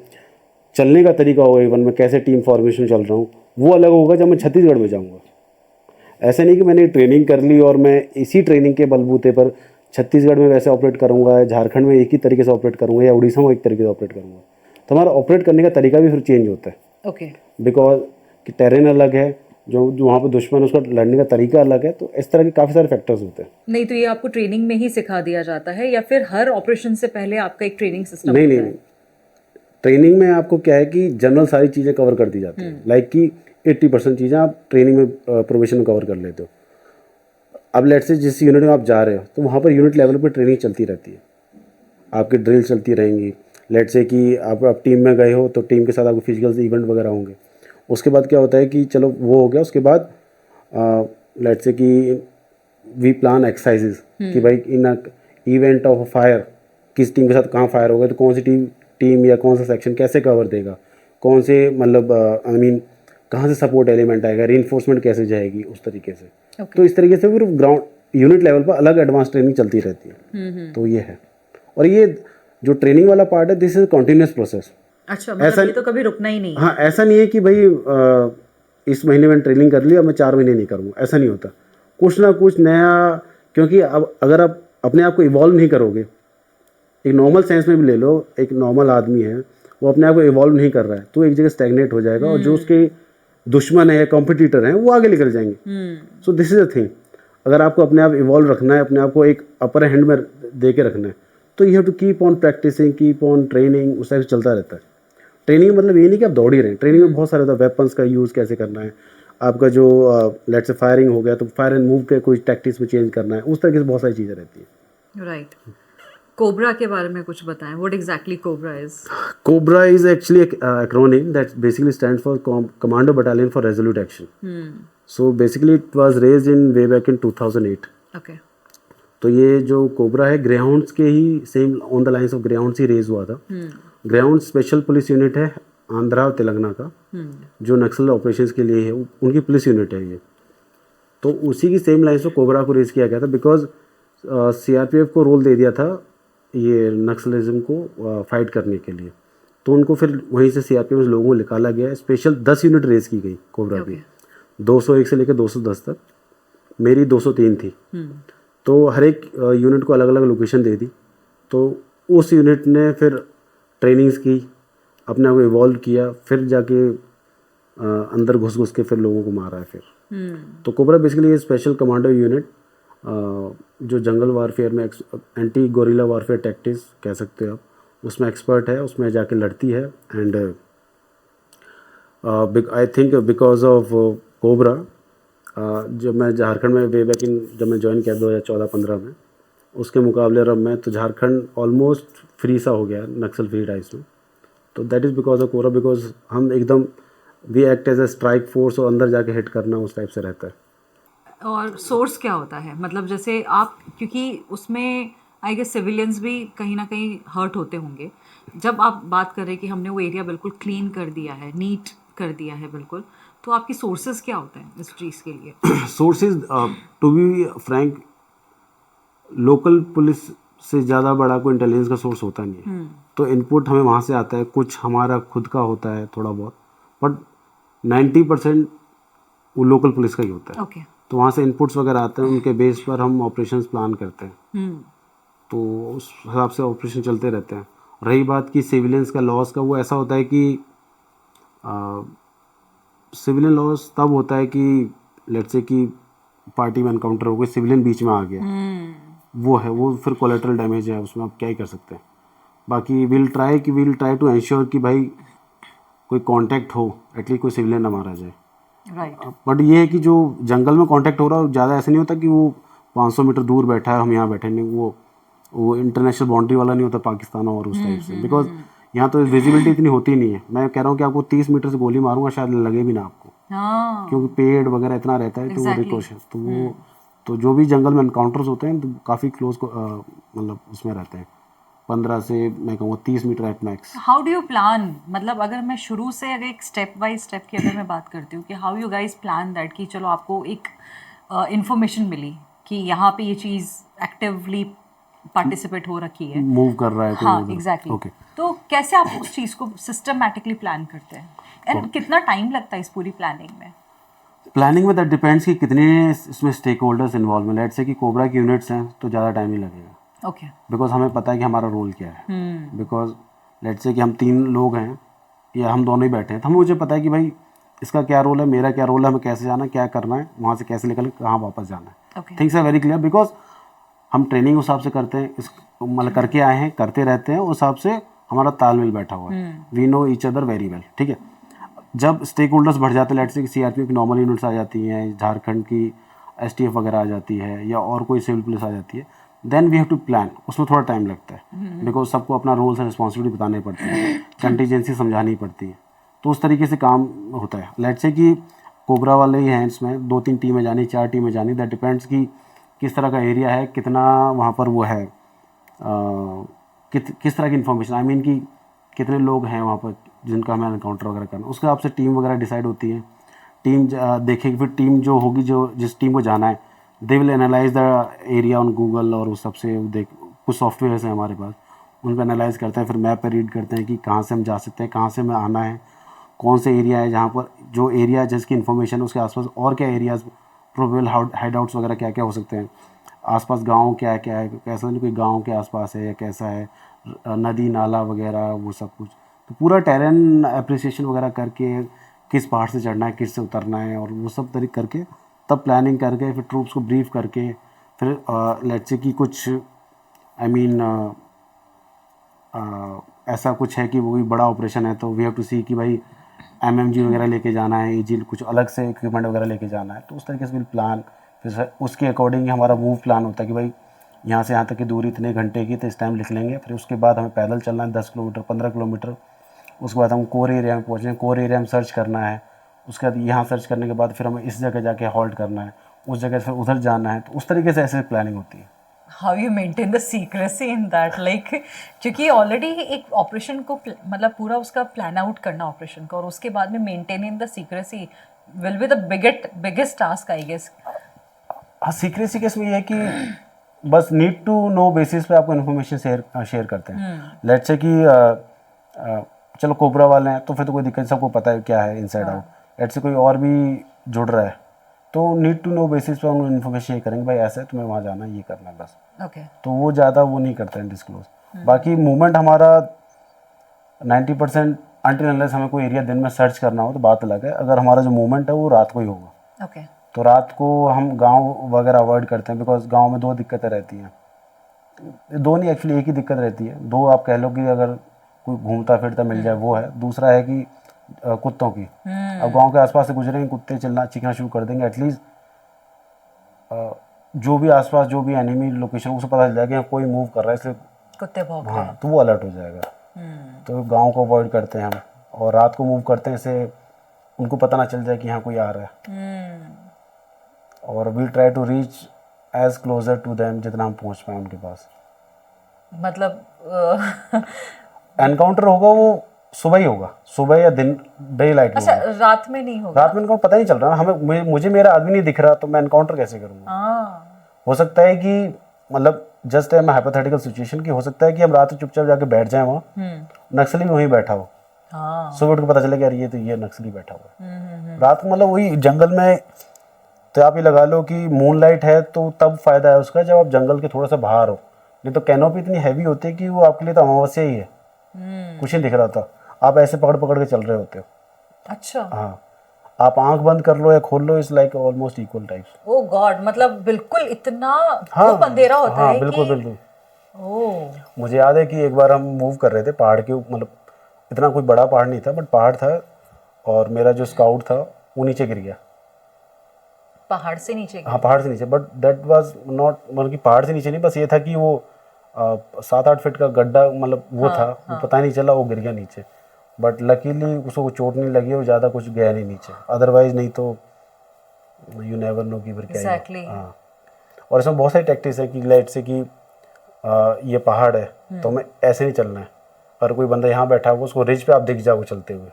Speaker 2: चलने का तरीका होगा, इवन मैं कैसे टीम फॉर्मेशन चल रहा हूँ, वो अलग होगा जब मैं छत्तीसगढ़ में जाऊँगा। ऐसा नहीं कि मैंने ट्रेनिंग कर ली और मैं इसी ट्रेनिंग के बलबूते पर छत्तीसगढ़ में वैसे ऑपरेट करूँगा, झारखंड में एक ही तरीके से ऑपरेट करूँगा, या उड़ीसा में एक तरीके से ऑपरेट करूँगा। तो हमारा ऑपरेट करने का तरीका भी फिर चेंज होता है।
Speaker 1: ओके,
Speaker 2: बिकॉज कि टेरेन अलग है, जो वहाँ पर दुश्मन, उसका लड़ने का तरीका अलग है, तो इस तरह के काफ़ी सारे फैक्टर्स होते हैं।
Speaker 1: नहीं तो ये आपको ट्रेनिंग में ही सिखा दिया जाता है, या फिर हर ऑपरेशन से पहले आपका एक ट्रेनिंग सिस्टम
Speaker 2: नहीं, ट्रेनिंग में आपको क्या है कि जनरल सारी चीज़ें कवर कर दी जाती हैं, लाइक कि 80% चीज़ें आप ट्रेनिंग में प्रोबेशन में कवर कर लेते हो। अब लेट्स से जिस यूनिट में आप जा रहे हो, तो वहाँ पर यूनिट लेवल पर ट्रेनिंग चलती रहती है, आपकी ड्रिल चलती रहेंगी। लेट्स से कि आप टीम में गए हो, तो टीम के साथ आपको फिजिकल इवेंट वगैरह होंगे। उसके बाद क्या होता है कि चलो वो हो गया, उसके बाद लेट्स से कि वी प्लान एक्सरसाइजेज कि भाई इन इवेंट ऑफ फायर किस टीम के साथ कहाँ फायर होगा, तो कौन सी टीम या कौन सा सेक्शन कैसे कवर देगा, कौन से मतलब कहाँ से सपोर्ट एलिमेंट आएगा, रीइंफोर्समेंट कैसे जाएगी, उस तरीके से। तो इस तरीके से फिर ग्राउंड यूनिट लेवल पर अलग एडवांस ट्रेनिंग चलती रहती है। तो ये है, और ये जो ट्रेनिंग वाला पार्ट है, दिस इज कॉन्टिन्यूस प्रोसेस।
Speaker 1: अच्छा, मतलब ये तो कभी रुकना ही नहीं है।
Speaker 2: हाँ, ऐसा नहीं है कि भाई इस महीने मैंने ट्रेनिंग कर ली अब मैं 4 महीने नहीं करूँगा, ऐसा नहीं होता। कुछ ना कुछ नया, क्योंकि अब अगर आप अपने आप को इवॉल्व नहीं करोगे, एक नॉर्मल सेंस में भी ले लो, एक नॉर्मल आदमी है, वो अपने आप को इवॉल्व नहीं कर रहा है, तो एक जगह स्टैग्नेट हो जाएगा, और जो उसके दुश्मन है या कॉम्पिटिटर हैं वो आगे निकल जाएंगे। So this is a thing, अगर आपको अपने आप इवॉल्व रखना है, अपने आप को एक अपर हैंड में दे के रखना है, तो you have to keep on practicing, keep on training, उस टाइप से चलता रहता है। ट्रेनिंग मतलब ये नहीं कि आप दौड़ ही रहे हैं, ट्रेनिंग में बहुत सारे होता है, वेपन्स का यूज़ कैसे करना है, आपका जो लेट से फायरिंग हो गया तो फायर एंड मूव के कोई टैक्टिक्स में चेंज करना है, उस तरीके से बहुत सारी चीज़ें रहती हैं।
Speaker 1: राइट। कोबरा के बारे में कुछ बताएं, what exactly cobra is?
Speaker 2: Cobra is actually acronym that basically stands for Commando Battalion for Resolute Action. So basically it was raised in way back in 2008.
Speaker 1: Okay.
Speaker 2: तो ये जो कोबरा है ग्रेहाउंड्स के ही same on the lines of Greyhounds ही raise हुआ था। Greyhound special police unit है आंध्रा और तेलंगाना का, जो नक्सल ऑपरेशंस के लिए है, उनकी पुलिस यूनिट है ये। तो उसी की सेम लाइंस में कोबरा को रेज किया गया था बिकॉज सीआरपीएफ को रोल दे दिया था ये नक्सलिज्म को फाइट करने के लिए। तो उनको फिर वहीं से सीआरपीएफ लोगों को निकाला गया, स्पेशल 10 यूनिट रेज की गई कोबरा की, 201 से लेकर 210 तक। मेरी 203 थी। तो हर एक यूनिट को अलग अलग लोकेशन दे दी। तो उस यूनिट ने फिर ट्रेनिंग्स की, अपने आप को इवॉल्व किया, फिर जाके अंदर घुस घुस के फिर लोगों को मारा है फिर। तो कोबरा बेसिकली ये स्पेशल कमांडो यूनिट जो जंगल वारफेयर में एंटी गोरिल्ला वारफेयर टैक्टिक्स कह सकते हो आप, उसमें एक्सपर्ट है, उसमें जाके लड़ती है। And I think because of cobra जब मैं झारखंड में वे बैक इन जब मैं ज्वाइन किया 2014-15 में, उसके मुकाबले अब मैं तो झारखंड ऑलमोस्ट फ्री सा हो गया नक्सल फ्री टाइप्स में। तो that is because of cobra, because हम एकदम we act as a strike force और अंदर जाके हिट करना उस टाइप से रहता है।
Speaker 1: और सोर्स क्या होता है, मतलब जैसे आप, क्योंकि उसमें आई गेस सिविलियंस भी कहीं ना कहीं हर्ट होते होंगे, जब आप बात कर रहे हैं कि हमने वो एरिया बिल्कुल क्लीन कर दिया है, नीट कर दिया है बिल्कुल, तो आपकी सोर्सेज क्या होते हैं इस चीज़ के लिए?
Speaker 2: Sources to be frank, local police से ज़्यादा बड़ा कोई इंटेलिजेंस का सोर्स होता नहीं है। तो इनपुट हमें वहाँ से आता है, कुछ हमारा खुद का होता है थोड़ा बहुत, बट 90% वो लोकल पुलिस का ही होता है।
Speaker 1: Okay.
Speaker 2: तो वहाँ से इनपुट्स वगैरह आते हैं, उनके बेस पर हम ऑपरेशंस प्लान करते हैं। तो उस हिसाब से ऑपरेशन चलते रहते हैं। रही बात की सिविलियंस का लॉस का, वो ऐसा होता है कि सिविलियन लॉस तब होता है कि लेट्स से कि पार्टी में एनकाउंटर हो गई, सिविलियन बीच में आ गया, वो है, वो फिर कोलेटरल डैमेज है, उसमें आप क्या ही कर सकते हैं। बाकी विल ट्राई टू एंश्योर कि भाई कोई कांटेक्ट हो, एटलीस्ट कोई सिविलियन ना मारा जाए।
Speaker 1: राइट।
Speaker 2: बट ये है कि जो जंगल में कांटेक्ट हो रहा है ज़्यादा ऐसा नहीं होता कि वो 500 मीटर दूर बैठा है, हम यहाँ बैठे नहीं, वो इंटरनेशनल बाउंड्री वाला नहीं होता पाकिस्तान और उस टाइप से, बिकॉज यहाँ तो विजिबिलिटी इतनी होती नहीं है। मैं कह रहा हूँ कि आपको 30 मीटर से गोली मारूंगा शायद लगे भी ना आपको, क्योंकि पेड़ वगैरह इतना रहता है। तो वो रिकॉशंस, तो वो तो जो भी जंगल में एनकाउंटर्स होते हैं तो काफ़ी क्लोज मतलब उसमें रहते हैं, 15 से मैं कहूँगा 30 meter at max.
Speaker 1: How do you plan, मतलब अगर मैं शुरू से अगर एक स्टेप बाय स्टेप की अगर मैं बात करती हूँ कि how you guys plan that, कि चलो आपको एक इंफॉर्मेशन मिली कि यहाँ पे ये चीज़ एक्टिवली पार्टिसिपेट हो रखी है,
Speaker 2: मूव कर रहा है,
Speaker 1: हाँ एग्जैक्टली,
Speaker 2: ओके।
Speaker 1: तो कैसे आप उस चीज़ को सिस्टमैटिकली प्लान करते हैं, एंड कितना टाइम लगता है इस पूरी प्लानिंग में?
Speaker 2: प्लानिंग में दैट डिपेंड्स कि कितने इसमें स्टेक होल्डर्स इन्वॉल्व हैं। लेट्स से कि कोबरा की यूनिट्स हैं तो ज़्यादा टाइम ही लगेगा,
Speaker 1: ओके,
Speaker 2: बिकॉज हमें पता है कि हमारा रोल क्या है। बिकॉज लेट्स से कि हम 3 लोग हैं या हम दोनों ही बैठे हैं, तो हमें मुझे पता है कि भाई इसका क्या रोल है, मेरा क्या रोल है, हमें कैसे जाना है, क्या करना है, वहाँ से कैसे निकल कहाँ वापस जाना है। Things are very clear, because हम ट्रेनिंग उस हिसाब से करते हैं, इस मतलब करके आए हैं, करते रहते हैं, उस हिसाब से हमारा तालमेल बैठा हुआ है। We know each other very well, ठीक है। जब स्टेक होल्डर्स बढ़ जाते हैं, लेट्स से कि सीआरपीएफ की नॉर्मल यूनिट्स आ जाती हैं, झारखंड की एसटीएफ वगैरह आ जाती है, या और कोई सिविल पुलिस आ जाती है, then we have to plan. उसमें थोड़ा टाइम लगता है, बिकॉज सबको अपना रोल्स एंड रिस्पॉन्सिबिलिटी बताने पड़ती है, कंटीजेंसी समझानी पड़ती है, तो उस तरीके से काम होता है। लेट्स से कि कोबरा वाले ही हैं, इसमें 2-3 टीमें जानी, 4 टीमें जानी, दैट डिपेंड्स कि किस तरह का एरिया है, कितना वहाँ पर वो है, किस तरह की इन्फॉर्मेशन, आई मीन कि कितने लोग हैं वहाँ पर जिनका हमें एनकाउंटर वगैरह करना, उसके हिसाब से टीम वगैरह डिसाइड होती है। टीम देखेगी, फिर टीम जो होगी, जो जिस टीम को जाना है, they will analyse the area on Google, और उस सबसे देख कुछ सॉफ्टवेयर हैं हमारे पास, उन पर एनालाइज करते हैं, फिर मैप पर रीड करते हैं कि कहाँ से हम जा सकते हैं, कहाँ से हमें आना है, कौन से एरिया है जहाँ पर जो एरिया जिसकी इन्फॉर्मेशन उसके आसपास और क्या एरियाज प्रोबेबल हाइड आउट्स वगैरह क्या क्या हो सकते हैं, आसपास गांव क्या है, कैसा नहीं कोई गांव के आसपास है या कैसा है, नदी नाला वगैरह वो सब कुछ। तो पूरा टेरेन एप्रिसिएशन वगैरह करके किस पहाड़ से चढ़ना है, किस से उतरना है, और वो सब तरीके करके तब प्लानिंग करके फिर ट्रूप्स को ब्रीफ करके फिर लेट्स से कि कुछ आई मीन ऐसा कुछ है कि वो भी बड़ा ऑपरेशन है तो वी हैव टू सी कि भाई एमएमजी वगैरह लेके जाना है, ईजी कुछ अलग से इक्विपमेंट वगैरह लेके जाना है, तो उस तरीके से भी प्लान, फिर उसके अकॉर्डिंग ही हमारा मूव प्लान होता है कि भाई यहाँ से यहाँ तक की दूरी इतने घंटे की, तो इस टाइम लिख लेंगे। फिर उसके बाद हमें पैदल चलना है 10 किलोमीटर 15 किलोमीटर, उसके बाद हम कोर एरिया में पहुँचेंगे, कोर एरिया में सर्च करना है, उसके बाद यहाँ सर्च करने के बाद फिर हमें इस जगह जाके हॉल्ट करना है, उस जगह से फिर उधर जाना है, तो उस तरीके से ऐसे प्लानिंग होती है।
Speaker 1: How you maintain the secrecy in that, like क्योंकि ऑलरेडी एक ऑपरेशन को मतलब पूरा उसका प्लान आउट करना ऑपरेशन का, और उसके बाद में maintaining the secrecy will be the biggest task I guess.
Speaker 2: हाँ, सीक्रेसी केस में ये है कि बस नीड टू नो बेसिस पे आपको इन्फॉर्मेशन शेयर करते हैं। लेट्स से कि चलो कोबरा वाले हैं तो फिर तो कोई दिक्कत, सबको पता है क्या है इनसाइड आउट। लेट्स से कोई और भी जुड़ रहा है तो नीड टू नो बेसिस पे हम इन्फॉर्मेशन ये करेंगे भाई ऐसा है, तुम्हें वहाँ जाना है, ये करना है बस।
Speaker 1: ओके।
Speaker 2: तो वो ज़्यादा वो नहीं करते हैं डिस्क्लोज। बाकी मूवमेंट हमारा 90% अनटिल अनलेस हमें कोई एरिया दिन में सर्च करना हो तो बात अलग है। अगर हमारा जो मूवमेंट है वो रात को ही होगा।
Speaker 1: ओके।
Speaker 2: तो रात को हम गांव वगैरह अवॉइड करते हैं, बिकॉज गांव में दो दिक्कतें रहती हैं, दो नहीं एक्चुअली एक ही दिक्कत रहती है, दो आप कह लो कि अगर कोई घूमता फिरता मिल जाए वो है, दूसरा है कि कुत्तों की। अब गांव के आसपास से गुजरेंगे कुत्ते चिल्ला चीखना शुरू कर देंगे, एटलीस्ट जो भी आसपास जो भी एनिमी लोकेशन उसे पता चल जाएगा कोई मूव कर रहा है इसलिए
Speaker 1: कुत्ते भौंक रहे हैं।
Speaker 2: हाँ, तो वो अलर्ट हो जाएगा। तो गांव को अवॉइड करते हैं हम, और रात को मूव करते हैं इससे उनको पता ना चल जाए कि यहाँ कोई आ रहा है। और we try to reach as closer to them जितना हम पहुँच पाए उनके पास।
Speaker 1: मतलब
Speaker 2: एनकाउंटर होगा वो सुबह ही होगा, सुबह या दिन डे लाइट में।
Speaker 1: अच्छा, रात में नहीं होगा?
Speaker 2: रात में इनको पता नहीं चल रहा ना, हमें मुझे मेरा आदमी नहीं दिख रहा तो मैं एनकाउंटर कैसे करूँगा। हो सकता है कि मतलब जस्ट है हाइपोथेटिकल सिचुएशन की, हो सकता है कि हम रात में चुपचाप जाके बैठ जाए वहाँ, नक्सली भी वहीं बैठा हो, सुबह उठ के पता चले कि यार ये तो ये नक्सली बैठा हुआ है। रात को मतलब वही जंगल में, तो आप ये लगा लो कि मून लाइट है तो तब फायदा है उसका जब आप जंगल के थोड़ा सा बाहर हो, नहीं तो कैनोपी इतनी हैवी होती है कि वो आपके लिए तो अमावस्या ही है, कुछ नहीं दिख रहा था, आप ऐसे पकड़ पकड़ के चल रहे होते हो।
Speaker 1: अच्छा।
Speaker 2: हाँ, आप आंख बंद कर लो या खोल लो, it's like almost equal types.
Speaker 1: Oh God, मतलब बिल्कुल इतना
Speaker 2: हाँ,
Speaker 1: खूब अंधेरा होता
Speaker 2: हाँ,
Speaker 1: है
Speaker 2: बिल्कुल
Speaker 1: कि...
Speaker 2: बिल्कुल।
Speaker 1: ओह,
Speaker 2: मुझे याद है कि एक बार हम मूव कर रहे थे पहाड़ के, मतलब इतना कोई बड़ा पहाड़ नहीं था बट पहाड़ था, और मेरा जो स्काउट था वो नीचे गिर गया।
Speaker 1: पहाड़ से नीचे?
Speaker 2: हाँ, पहाड़ से नीचे, बट दैट वाज नॉट, मतलब कि पहाड़ से नीचे नहीं, बस ये था कि वो 7-8 फीट का गड्ढा, मतलब वो था, वो पता नहीं चला, वो गिर गया नीचे। बट लकीली उसको चोट नहीं लगी और ज़्यादा कुछ गया नहीं नीचे, अदरवाइज नहीं तो यू नेवर नो कि फिर क्या है। हाँ, और इसमें बहुत सारी टैक्टिक्स है कि लेट से कि ये पहाड़ है तो हमें ऐसे नहीं चलना है, और कोई बंदा यहाँ बैठा हुआ उसको रिज पे आप दिख जाओ चलते हुए।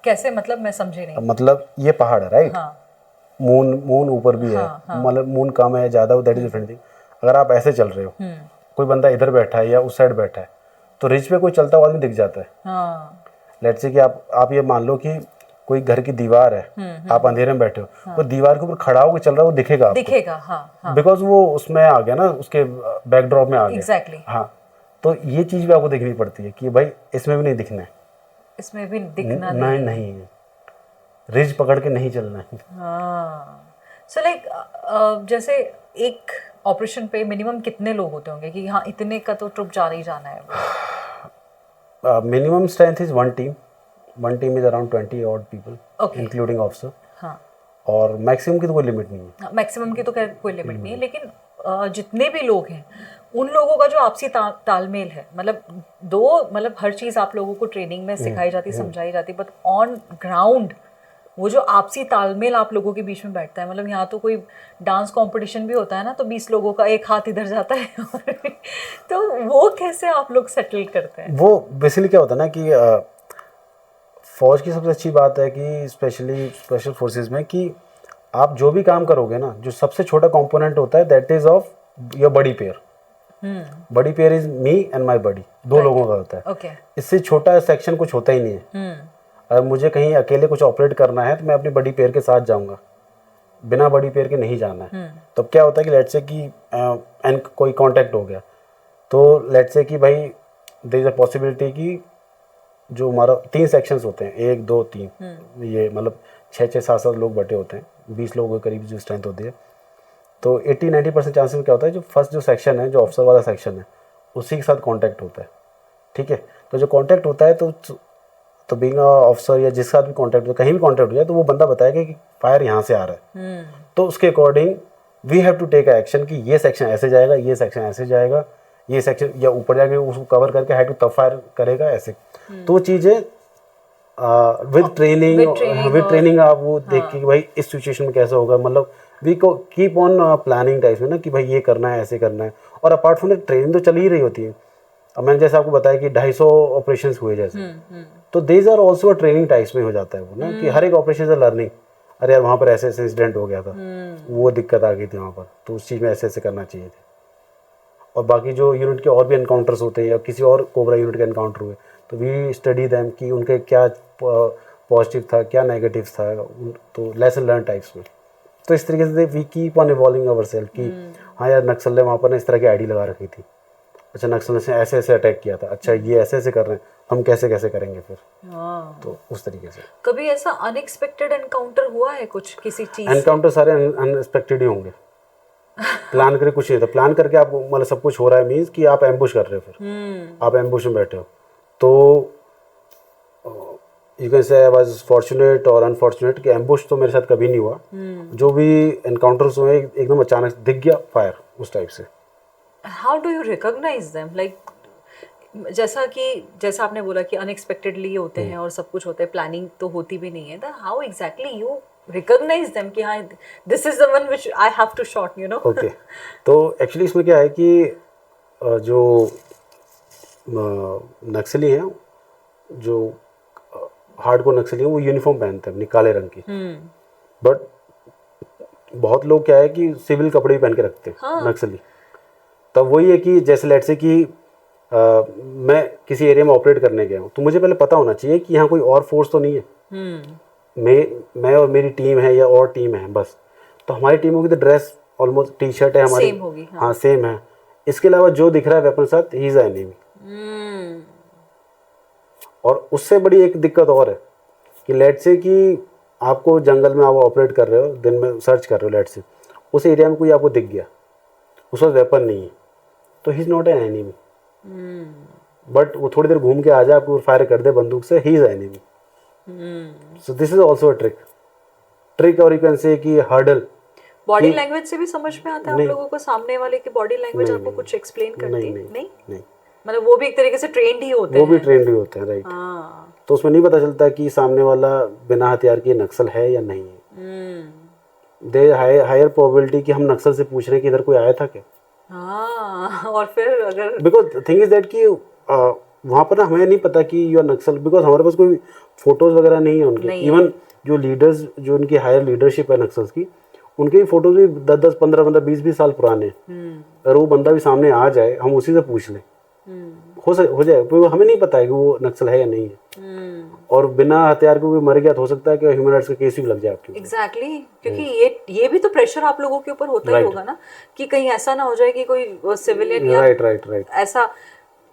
Speaker 1: कैसे, मतलब मैं समझी नहीं।
Speaker 2: मतलब ये पहाड़ है राइट, मून ऊपर भी है, मतलब मून कम है ज़्यादा, दैट इज डिफरेंट थिंग। अगर आप ऐसे चल रहे हो, कोई बंदा इधर बैठा है या उस साइड बैठा है, तो रिज पे कोई चलता हुआ आदमी दिख जाता है। लेट्स से कि आप ये मान लो कि कोई घर की दीवार है, आप अंधेरे में बैठे हो, वो दीवार के ऊपर खड़ा होकर चल रहा है, वो दिखेगा आपको, बिकॉज वो उसमें आ गया ना, उसके बैकड्रॉप में आ गया।
Speaker 1: एग्जैक्टली।
Speaker 2: हाँ, तो ये चीज़ भी आपको देखनी पड़ती है कि भाई इसमें भी नहीं दिखना है,
Speaker 1: इसमें भी दिखना
Speaker 2: नहीं है, रिज पकड़ के नहीं चलना है।
Speaker 1: सो लाइक जैसे एक ऑपरेशन पे मिनिमम कितने लोग होते होंगे कि हाँ इतने का तो ट्रुप जाना ही जाना है?
Speaker 2: Minimum strength is one team is around 20 odd people, including officer.
Speaker 1: हाँ,
Speaker 2: और मैक्सिमम की तो कोई लिमिट नहीं है।
Speaker 1: मैक्सिमम की तो खैर कोई लिमिट नहीं है, लेकिन जितने भी लोग हैं उन लोगों का जो आपसी तालमेल है, मतलब हर चीज़ आप लोगों को ट्रेनिंग में सिखाई जाती, समझाई जाती, बट ऑन ग्राउंड वो जो आपसी तालमेल आप लोगों के बीच में बैठता है, मतलब यहाँ तो कोई डांस कंपटीशन भी होता है ना, तो 20 लोगों का एक हाथ इधर जाता है तो वो कैसे आप लोग सेटल करते हैं?
Speaker 2: वो बेसिकली क्या होता है ना कि फौज की सबसे अच्छी बात है कि स्पेशली स्पेशल फोर्सेस में कि आप जो भी काम करोगे ना, जो सबसे छोटा कंपोनेंट होता है that is of your body pair. Body pair is me and my body, दो लोगों का होता है। इससे छोटा सेक्शन कुछ होता ही नहीं है। अगर मुझे कहीं अकेले कुछ ऑपरेट करना है तो मैं अपनी बॉडी पेयर के साथ जाऊंगा, बिना बॉडी पेयर के नहीं जाना है। तो क्या होता है कि लेट्स से कि एंड कोई कांटेक्ट हो गया, तो लेट्स से कि भाई देयर इज अ पॉसिबिलिटी कि जो हमारा 3 सेक्शंस होते हैं, 1 2 3, ये मतलब 6 7 लोग बटे होते हैं, 20 लोगों के करीब जो स्ट्रेंथ होती है। तो 80-90% चांसेस में क्या होता है, जो फर्स्ट जो सेक्शन है, जो ऑफिसर वाला सेक्शन है, उसी के साथ कांटेक्ट होता है। ठीक है। तो जो कांटेक्ट होता है तो बीइंग ऑफिसर या जिस साथ भी कांटेक्ट हो, कहीं भी कांटेक्ट हो जाए, तो वो बंदा बताएगा कि फायर यहाँ से आ रहा है, तो उसके according we have to take action कि ये सेक्शन ऐसे जाएगा, ये सेक्शन ऐसे जाएगा, ये सेक्शन या ऊपर जाके उसको कवर करके हाइट तब फायर करेगा ऐसे। तो वो चीज़ें विद ट्रेनिंग आप वो देख के कि भाई इस सिचुएशन में कैसा होगा, मतलब वी को कीप ऑन प्लानिंग टाइप्स में ना कि भाई ये करना है, ऐसे करना है। और अपार्ट फ्रॉम दैट ट्रेनिंग तो चल ही रही होती है। अब मैंने जैसे आपको बताया कि 250 ऑपरेशंस हुए जैसे, तो these are also training types में हो जाता है वो ना कि हर एक ऑपरेशन से लर्निंग, अरे यार वहाँ पर ऐसे ऐसे इंसिडेंट हो गया था, वो दिक्कत आ गई थी वहाँ पर, तो उस चीज़ में ऐसे ऐसे करना चाहिए थे। और बाकी जो यूनिट के और भी एनकाउंटर्स होते हैं या किसी और कोबरा यूनिट के एनकाउंटर हुए, तो वी स्टडी दैम कि उनके क्या पॉजिटिव था, क्या नेगेटिव था, तो लेसन लर्न टाइप्स में। तो इस तरीके से we keep on evolving our self कि हाँ यार नक्सल ने वहाँ पर ना इस तरह की आईडी लगा रखी थी, अच्छा नक्सल ने ऐसे ऐसे अटैक किया था, अच्छा ये ऐसे ऐसे कर रहे हैं, हम कैसे कैसे करेंगे फिर। तो उस तरीके से
Speaker 1: कभी ऐसा अनएक्सपेक्टेड एनकाउंटर हुआ है कुछ किसी चीज?
Speaker 2: एनकाउंटर सारे अनएक्सपेक्टेड ही होंगे। प्लान करके कुछ नहीं था, प्लान करके आप मतलब सब कुछ हो रहा है मीन्स कि आप एम्बुश कर रहे हो, फिर आप एम्बुश में बैठे हो। तो you can say I was fortunate और अनफॉर्चुनेट कि एम्बुश तो मेरे साथ कभी नहीं हुआ। जो भी एनकाउंटर्स हुए एकदम अचानक दिख गया फायर, उस टाइप से।
Speaker 1: How do you recognize them? Like जैसा आपने बोला कि अनएक्सपेक्टेडली होते हैं और सब कुछ होता है, प्लानिंग तो होती भी नहीं है, तो how exactly you recognize them कि हाँ this is the one which I have to shot, you know?
Speaker 2: Okay, तो एक्चुअली इसमें क्या है कि जो नक्सली हैं, जो हार्डकोर नक्सली हैं, वो यूनिफॉर्म पहनते हैं अपनी काले रंग की। बट बहुत लोग क्या है कि सिविल कपड़े भी पहन के रखते हैं नक्सली। तब वही है कि जैसे लेट से कि मैं किसी एरिया में ऑपरेट करने गया हूँ, तो मुझे पहले पता होना चाहिए कि यहाँ कोई और फोर्स तो नहीं है। मैं और मेरी टीम है या और टीम है बस, तो हमारी टीम होगी तो ड्रेस ऑलमोस्ट टी शर्ट है हमारी,
Speaker 1: सेम होगी।
Speaker 2: हाँ सेम है। इसके अलावा जो दिख रहा है वेपन साथ, ही इज एनिमी। और उससे बड़ी एक दिक्कत और है कि लेट से कि आपको जंगल में आप ऑपरेट कर रहे हो, दिन में सर्च कर रहे हो, लेट से उस एरिया में कोई आपको दिख गया, उस वक्त वेपन नहीं है, तो he is not an enemy. But वो थोड़ी देर घूम के आ जाए, आपको फायर कर दे बंदूक से, he is enemy. So this is also a trick और यू कैन से कि हर्डल।
Speaker 1: बॉडी लैंग्वेज से भी समझ में आता है आप लोगों को? सामने वाले की बॉडी लैंग्वेज आपको कुछ एक्सप्लेन करती है? नहीं, मतलब वो भी एक तरीके से ट्रेंड ही होते हैं।
Speaker 2: वो भी ट्रेंड ही होते हैं, राइट। तो उसमें नहीं पता चलता कि सामने वाला बिना हथियार के नक्सल है या नहीं है। दे हायर प्रोबेबिलिटी कि हम नक्सल से पूछ रहे हैं कि इधर कोई आया था क्या।
Speaker 1: और फिर अगर
Speaker 2: बिकॉज थिंग इज दैट कि वहाँ पर ना हमें नहीं पता कि यू आर नक्सल, बिकॉज हमारे पास कोई फोटोज वगैरह नहीं है उनके। इवन जो लीडर्स, जो उनकी हायर लीडरशिप है नक्सल्स की, उनके भी फोटोज भी 10-10, 15-15, 20-20 साल पुराने। अगर वो बंदा भी सामने आ जाए, हम उसी से पूछ लें, हो जाए, तो हमें नहीं पता है कि वो नक्सल है या नहीं है। और बिना हथियार के कोई मर गया तो हो सकता है कि ह्यूमन राइट्स का केस भी लग जाए आपके।
Speaker 1: एग्जैक्टली, क्योंकि ये भी तो प्रेशर आप लोगों के ऊपर होता ही होगा ना, कि कहीं ऐसा ना हो जाए कि कोई सिविलियन या
Speaker 2: राइट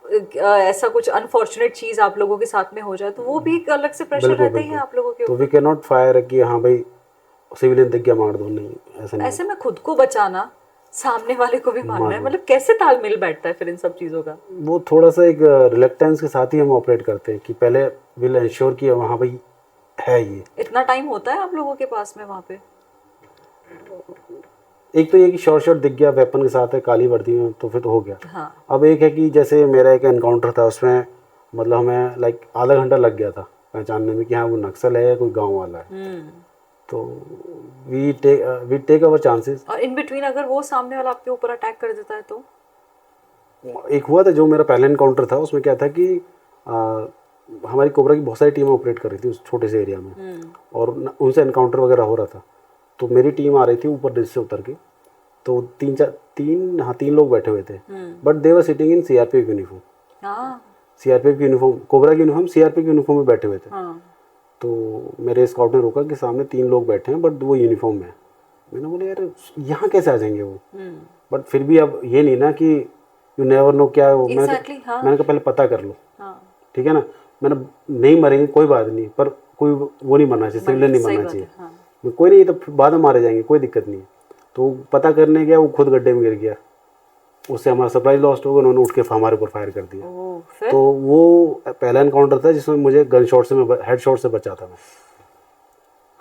Speaker 1: ऐसा कुछ अनफॉर्चुनेट चीज आप लोगों के साथ में हो जाए, तो वो भी एक अलग से प्रेशर रहता ही है आप लोगों के ऊपर।
Speaker 2: तो वी कैन नॉट फायर कि हाँ भाई सिविलियन दिख गया मार दो, नहीं ऐसा नहीं।
Speaker 1: ऐसे में खुद को बचाना, सामने वाले को भी मारना है, मतलब कैसे तालमेल बैठता है फिर इन सब चीज़ों का?
Speaker 2: वो थोड़ा सा एक रिलेक्टेंस के साथ ही हम ऑपरेट करते हैं कि पहले विल इंश्योर कि वहाँ भाई है ये।
Speaker 1: इतना टाइम होता है आप लोगों के पास में वहाँ पे?
Speaker 2: एक तो ये कि शॉर्ट दिख गया वेपन के साथ है, काली वर्दी में, तो फिर तो हो गया।
Speaker 1: हाँ।
Speaker 2: अब एक है कि जैसे मेरा एक एनकाउंटर था, उसमें मतलब हमें लाइक आधा घंटा लग गया था पहचानने में कि हाँ वो नक्सल है या कोई गाँव वाला है। तो वी टेक अवर चांसेस।
Speaker 1: और इन बिटवीन अगर वो सामने वाला आपके ऊपर अटैक कर देता है तो?
Speaker 2: एक हुआ था जो मेरा पहला एनकाउंटर था, उसमें क्या था कि हमारी कोबरा की बहुत सारी टीमें ऑपरेट कर रही थी उस छोटे से एरिया में, और उनसे एनकाउंटर वगैरह हो रहा था। तो मेरी टीम आ रही थी ऊपर ब्रिज से उतर के, तो तीन लोग बैठे हुए थे, but they were sitting in CRPF uniform. CRPF की यूनिफॉर्म, कोबरा की यूनिफॉर्म, सीआरपीएफ की यूनिफॉर्म में बैठे हुए थे। तो मेरे स्काउट ने रोका कि सामने 3 लोग बैठे हैं बट वो यूनिफॉर्म में है। मैंने बोला यार यहाँ कैसे आ जाएंगे वो। बट फिर भी अब ये नहीं ना कि यू नेवर नो क्या वो। मैंने कहा पहले पता कर लो, ठीक है ना। मैंने नहीं मरेंगे कोई बात नहीं, पर कोई वो नहीं मरना चाहिए, सिविलियन नहीं मरना चाहिए। कोई नहीं, तो बाद में मारे जाएंगे, कोई दिक्कत नहीं। तो पता करने गया, वो खुद गड्ढे में गिर गया। उससे हमारा सरप्राइज लॉस्ट हो गया, उन्होंने उठ के हमारे ऊपर फायर कर दिया।
Speaker 1: फिर?
Speaker 2: तो वो पहला इनकाउंटर था जिसमें मुझे गन शॉट से मैं हेड शॉट से बचा था मैं।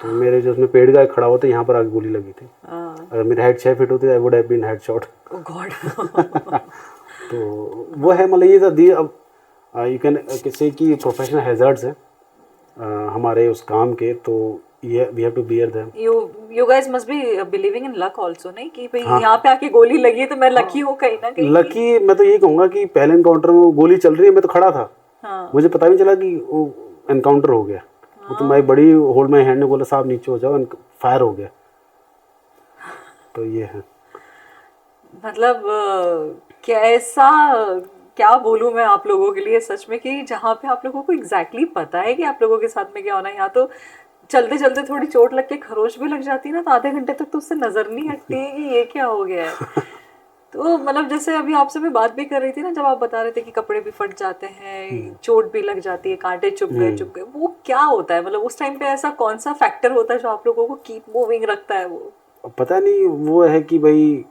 Speaker 2: तो मेरे जो उसमें पेड़ का खड़ा हुआ था यहाँ पर आगे गोली लगी थी। अगर मेरी हाइट 6 फीट होती I would have been head shot.
Speaker 1: God.
Speaker 2: तो वो है मतलब ये था दी। अब यू कैन से कि प्रोफेशनल हैजर्ड्स हैं हमारे उस काम के, तो ये we have to bear them.
Speaker 1: You guys must be believing in luck also, नहीं कि भाई यहाँ पे आके गोली लगी है तो मैं लकी हूँ कहीं ना कहीं।
Speaker 2: लकी मैं तो यही कहूँगा कि पहले इनकाउंटर में वो गोली चल रही है, मैं तो खड़ा था, मुझे पता भी नहीं चला कि वो इनकाउंटर हो गया। वो तो मैं बड़ी होल्ड माई हैंड ने बोला साहब नीचे हो जाओ, फायर हो गया। तो ये है
Speaker 1: मतलब कैसा, क्या बोलूँ मैं आप लोगों के लिए सच में, कि जहाँ पे आप लोगों को एग्जैक्टली पता है कि आप लोगों के साथ में क्या होना है, यहाँ तो चलते चलते थोड़ी चोट लग के खरोच भी लग जाती है ना, तो आधे घंटे तक तो उससे नजर नहीं हटती है कि ये क्या हो गया है। तो मतलब जैसे अभी आपसे मैं बात भी कर रही थी ना, जब आप बता रहे थे कि कपड़े भी फट जाते हैं, चोट भी लग जाती है, कांटे चुभ गए, वो क्या होता है? मतलब उस टाइम पे ऐसा कौन सा फैक्टर होता है जो आप लोगों को कीप मूविंग रखता है? वो
Speaker 2: पता नहीं, वो है कि भाई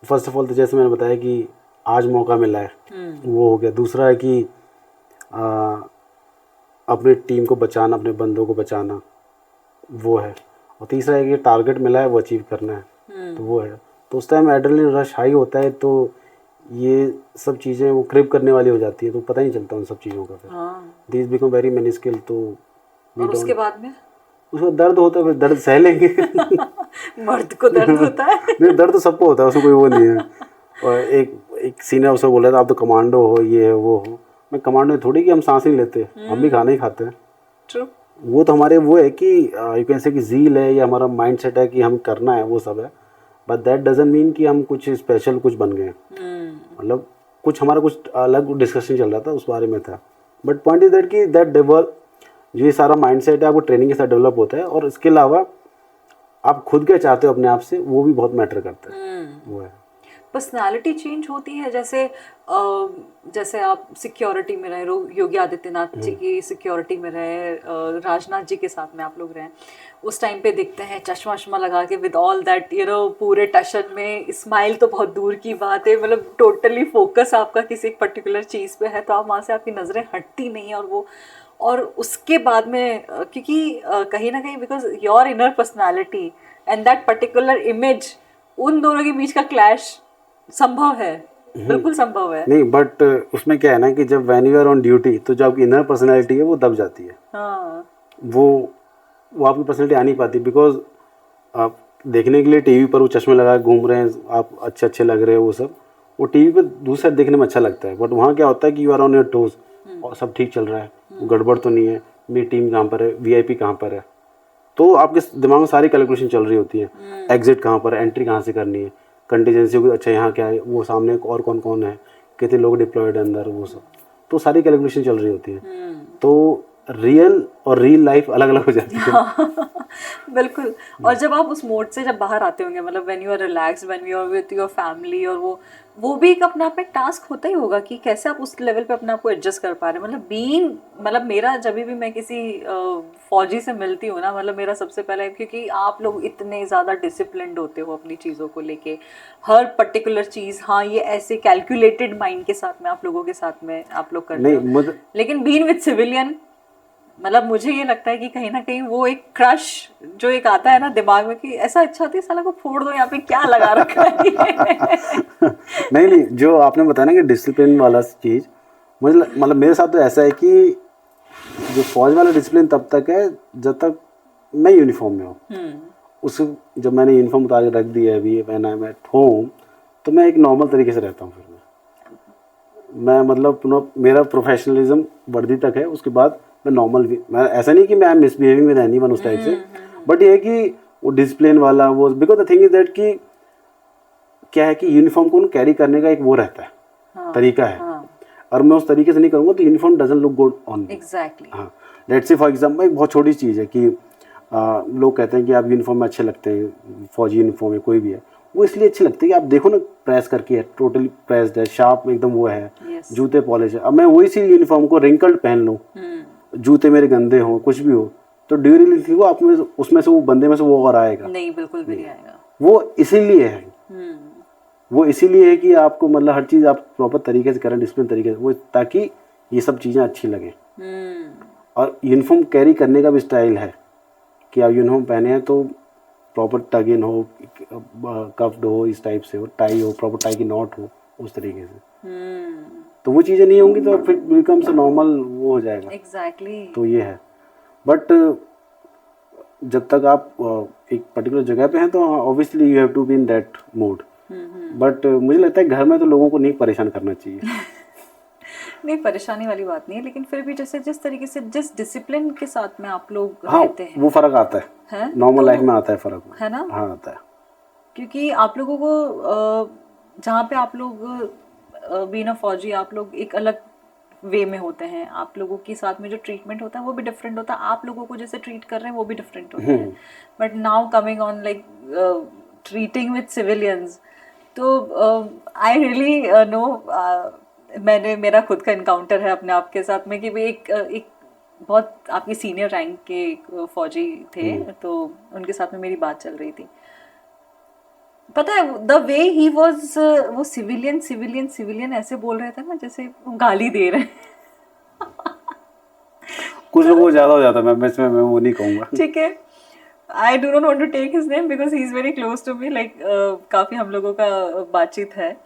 Speaker 2: फर्स्ट ऑफ ऑल तो जैसे मैंने बताया कि आज मौका मिला है, वो हो गया। दूसरा है कि अपनी टीम को बचाना, अपने बंदों को बचाना, वो है। और तीसरा है कि टारगेट मिला है वो अचीव करना है, तो वो है। तो उस टाइम एड्रेनलिन रश हाई होता है, तो ये सब चीज़ें वो क्रिप करने वाली हो जाती है, तो पता ही नहीं चलता उन सब चीज़ों का। फिर दिस बिकम वेरी मिनिस्किल। तो
Speaker 1: और उसके बाद में
Speaker 2: उसको दर्द होता है, फिर दर्द सह लेंगे।
Speaker 1: मर्द को दर्द होता है?
Speaker 2: नहीं, दर्द तो सबको होता है, उसमें कोई वो नहीं है। और एक सीनियर अफसर बोला था आप तो कमांडो हो, ये है वो हो। मैं कमांडो थोड़ी कि हम सांस नहीं लेते, हम भी खाना ही खाते हैं।
Speaker 1: ट्रू।
Speaker 2: वो तो हमारे वो है कि यू कैन से कि ज़ील है या हमारा माइंड सेट है कि हम करना है, वो सब है। बट दैट डजंट मीन कि हम कुछ स्पेशल कुछ बन गए। मतलब कुछ हमारा कुछ अलग डिस्कशन चल रहा था, उस बारे में था। बट पॉइंट इज दैट कि दैट डेवलप, जो ये सारा माइंड सेट है आपको ट्रेनिंग के साथ डेवलप होता है। और इसके अलावा आप खुद क्या चाहते हो अपने आप से, वो भी बहुत मैटर करता है। वो है
Speaker 1: पर्सनालिटी चेंज होती है। जैसे आप सिक्योरिटी में रहे, योगी आदित्यनाथ जी की सिक्योरिटी में रहे, राजनाथ जी के साथ में आप लोग रहे, उस टाइम पे दिखते हैं चश्मा वश्मा लगा के विद ऑल दैट पूरे टशन में, स्माइल तो बहुत दूर की बात है, मतलब टोटली फोकस आपका किसी एक पर्टिकुलर चीज़ पे है, तो आप वहाँ से आपकी नज़रें हटती नहीं है। और उसके बाद में क्योंकि कहीं ना कहीं because your inner personality and that particular image, उन दोनों के बीच का क्लैश संभव है, बिल्कुल संभव है।
Speaker 2: नहीं, बट उसमें क्या है ना कि जब when you are on duty, तो जो आपकी इनर पर्सनालिटी है वो दब जाती है। वो आपकी पर्सनालिटी आ नहीं पाती, बिकॉज आप देखने के लिए टीवी पर वो चश्मे लगा घूम रहे हैं, आप अच्छे अच्छे लग रहे हो, वो सब वो टीवी पे दूसरे देखने में अच्छा लगता है। बट वहाँ क्या होता है कि you are on your toes, और सब ठीक चल रहा है, गड़बड़ तो नहीं है, मेरी टीम कहाँ पर है, वीआईपी कहाँ पर है, तो आपके दिमाग में सारी कैलकुलेशन चल रही होती है। एग्जिट कहाँ पर है, एंट्री कहाँ से करनी है, कंटीजेंसी को, अच्छा यहाँ क्या है, वो सामने और कौन कौन है, कितने लोग डिप्लॉयड है अंदर, वो सब, तो सारी कैलकुलेशन चल रही होती है। तो रियल और रियल लाइफ अलग अलग हो जाती है।
Speaker 1: बिल्कुल। और जब आप उस मोड से जब बाहर आते होंगे, मतलब when you are relax, when you are with your family, और वो भी एक अपने आप में टास्क होता ही होगा कि कैसे आप उस लेवल पे अपने आप को एडजस्ट कर पा रहे हैं। मतलब मेरा जब भी मैं किसी फौजी से मिलती हूँ ना, मतलब मेरा सबसे पहले, क्योंकि आप लोग इतने ज़्यादा डिसिप्लिन्ड होते हो अपनी चीज़ों को लेके, हर पर्टिकुलर चीज़, हाँ ये ऐसे कैलकुलेटेड माइंड के साथ में आप लोगों के साथ में आप लोग करते हो। लेकिन बीइंग विद सिविलियन, मतलब मुझे ये लगता है कि कहीं ना कहीं वो एक क्रश जो एक आता है ना दिमाग में, कि ऐसा अच्छा होती है साला को फोड़ दो, यहाँ पे क्या लगा रखा है।
Speaker 2: नहीं, जो आपने बताया ना कि डिसिप्लिन वाला चीज़, मुझे मतलब मेरे साथ तो ऐसा है कि जो फौज वाला डिसिप्लिन तब तक है जब तक मैं यूनिफॉर्म में हूँ। उस जब मैंने यूनिफॉर्म उतार के रख दी है, अभी when I am at home, तो मैं एक नॉर्मल तरीके से रहता हूँ। फिर मैं मतलब मेरा प्रोफेशनलिज्म वर्दी तक है, उसके बाद मैं नॉर्मल भी, मैं ऐसा नहीं कि मैं I am misbehaving with anyone उस टाइप से, बट ये है कि वो डिसिप्लिन वाला वो, because the thing is that कि क्या है कि यूनिफॉर्म को कैरी करने का एक वो रहता है, तरीका है, और मैं उस तरीके से नहीं करूँगा तो uniform doesn't look good on me.
Speaker 1: Exactly.
Speaker 2: हाँ, लेट्स से फॉर एग्जाम्पल एक बहुत छोटी चीज़ है कि लोग कहते हैं कि आप यूनिफॉर्म में अच्छे लगते हैं, फौजी यूनिफॉर्म में कोई भी है, वो इसलिए अच्छी लगती है कि आप देखो ना प्रेस करके है, टोटली प्रेस्ड है, शार्प एकदम वो है, जूते पॉलिश है। अब मैं वही सी यूनिफॉर्म को रिंकल्ड पहन लूँ, जूते मेरे गंदे हों, कुछ भी हो, तो ड्यूरेबिलिटी को आप में उसमें से वो बंदे में से वो और आएगा
Speaker 1: नहीं, बिल्कुल भी नहीं आएगा।
Speaker 2: वो इसीलिए है। वो इसीलिए है कि आपको मतलब हर चीज़ आप प्रॉपर तरीके से करें, डिसिप्लिन तरीके से, वो ताकि ये सब चीज़ें अच्छी लगें। और यूनिफॉर्म कैरी करने का भी स्टाइल है कि आप यूनिफॉर्म पहने हैं तो प्रॉपर टग इन हो, कफ्ड हो, इस टाइप से हो, टाई हो, प्रॉपर टाई की नॉट हो, उस तरीके से। तो वो चीज़ें नहीं होंगी तो फिर बिकम्स नॉर्मल वो हो जाएगा।
Speaker 1: एग्जैक्टली।
Speaker 2: तो ये है, बट जब तक आप एक पर्टिकुलर जगह पे हैं तो obviously you have to be in that mode. But मुझे लगता है घर में तो लोगों को नहीं परेशान करना चाहिए।
Speaker 1: नहीं, परेशानी वाली बात नहीं है, लेकिन फिर भी जैसे जिस तरीके से जिस डिसिप्लिन के साथ में आप लोग
Speaker 2: हाँ,
Speaker 1: रहते हैं
Speaker 2: वो फर्क आता है नॉर्मल
Speaker 1: तो
Speaker 2: लाइफ में आता है फर्क,
Speaker 1: है ना?
Speaker 2: हाँ आता है,
Speaker 1: क्योंकि आप लोगों को जहाँ पे आप लोग बीइंग अ फौजी, आप लोग एक अलग वे में होते हैं, आप लोगों के साथ में जो ट्रीटमेंट होता है वो भी डिफरेंट होता है, आप लोगों को जैसे ट्रीट कर रहे हैं वो भी डिफरेंट होता है। But now coming on like treating with civilians, तो आई रियली नो, मेरा खुद का इनकाउंटर है अपने आप के साथ में कि भाई एक बहुत आपके सीनियर रैंक के एक फौजी थे, तो उनके साथ में मेरी बात चल रही थी। पता है द वे ही वॉज, वो सिविलियन सिविलियन सिविलियन ऐसे बोल रहे थे ना जैसे वो गाली दे रहे हैं।
Speaker 2: कुछ लोगों को ज़्यादा हो जाता है, मैं वो नहीं कहूँगा।
Speaker 1: ठीक है, I do not want to take his name because he is very close to me, like काफ़ी हम लोगों का बातचीत है।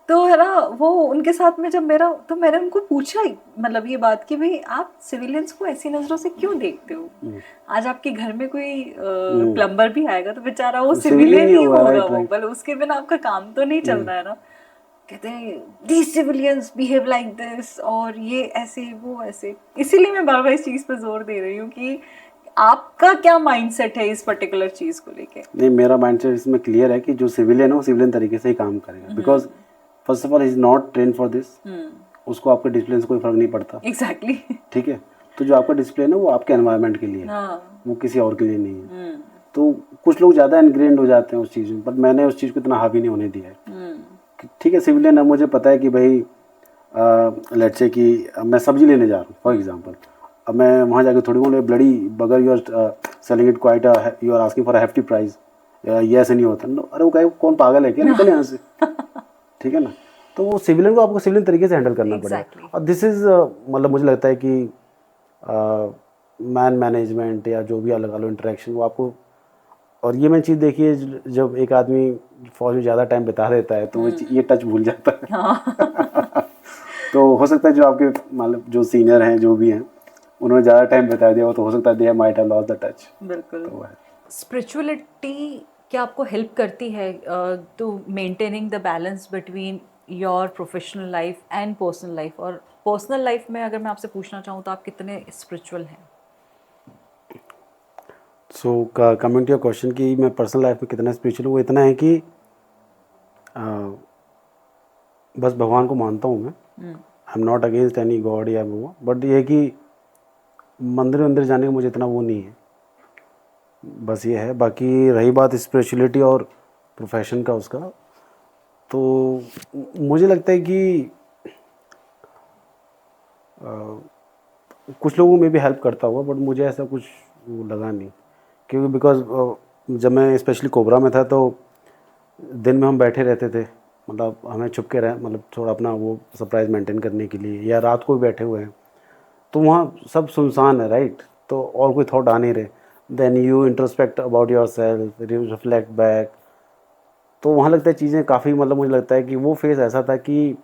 Speaker 1: तो है ना, वो उनके साथ में जब मेरा, तो मैंने उनको पूछा मतलब ये बात कि भाई आप सिविलियंस को ऐसी नज़रों से क्यों देखते हो? आज आपके घर में कोई प्लम्बर भी आएगा तो बेचारा वो सिविलियन ही होगा, वो बल उसके बिना आपका काम तो नहीं चल रहा है ना। कहते हैं these civilians behave like this, और ये ऐसे वो ऐसे। इसीलिए मैं बार बार इस चीज़ पे जोर दे रही हूँ कि आपका क्या माइंडसेट है इस पर्टिकुलर चीज़ को लेके।
Speaker 2: नहीं, मेरा माइंडसेट इसमें क्लियर है कि जो सिविलियन है वो सिविलियन तरीके से ही काम करेगा, because first of all is not train for this. उसको आपके डिसिप्लिन से कोई फर्क नहीं पड़ता।
Speaker 1: एग्जैक्टली।
Speaker 2: ठीक है, तो जो आपका डिसिप्लिन है वो आपके एनवायरनमेंट के लिए है, वो किसी और के लिए नहीं है। तो कुछ लोग ज़्यादा इनग्रेंड हो जाते हैं उस चीज़ में, बट मैंने उस चीज़ को इतना हावी नहीं होने दिया है। ठीक है, सिविलियन है, मुझे पता है कि भाई लेट्स से कि मैं सब्जी लेने जा रहा हूँ फॉर एग्जांपल, अब मैं वहाँ जाके थोड़ी बोले bloody bugger you are selling it quite, you are asking for a hefty price, ये ऐसे नहीं होता। अरे वो कौन पागल है क्या, निकल यहाँ से। ठीक है ना, तो वो सिविलियन को आपको सिविलियन तरीके से हैंडल करना पड़ेगा। और दिस इज़ मतलब मुझे लगता है कि मैनेजमेंट या जो भी अलग अलग इंटरेक्शन वो आपको, और ये मैं चीज़ देखी है जब एक आदमी फौज में ज़्यादा टाइम बिता देता है तो ये टच भूल जाता है। तो हो सकता है जो आपके मतलब जो सीनियर हैं जो भी हैं उन्होंने ज़्यादा टाइम बिता दिया हो, तो हो सकता है they might have lost the touch.
Speaker 1: बिल्कुल।
Speaker 2: तो
Speaker 1: स्पिरिचुअलिटी क्या आपको हेल्प करती है to maintaining the balance between your professional life and personal life? और पर्सनल लाइफ में अगर मैं आपसे पूछना चाहूँ तो आप कितने स्पिरिचुअल हैं?
Speaker 2: So coming to your question कि मैं पर्सनल लाइफ में कितना स्पिरिचुअल हूँ, वो इतना है कि बस भगवान को मानता हूँ मैं। I am not against any God या वो, बट ये है कि मंदिर वंदिर जाने का मुझे इतना वो नहीं है, बस ये है। बाकी रही बात स्पिरिचुअलिटी और प्रोफेशन का उसका, तो मुझे लगता है कि कुछ लोगों में भी हेल्प करता हुआ, बट मुझे ऐसा कुछ वो लगा नहीं, क्योंकि बिकॉज जब मैं स्पेशली कोबरा में था तो दिन में हम बैठे रहते थे, मतलब हमें छुप के रहे, मतलब थोड़ा अपना वो सरप्राइज मेंटेन करने के लिए, या रात को भी बैठे हुए हैं तो वहाँ सब सुनसान है, राइट, तो और कोई थॉट आ नहीं रहे। Then you introspect about your self, reflect back, तो वहाँ लगता है चीज़ें काफ़ी, मतलब मुझे लगता है कि वो फेज़ ऐसा था कि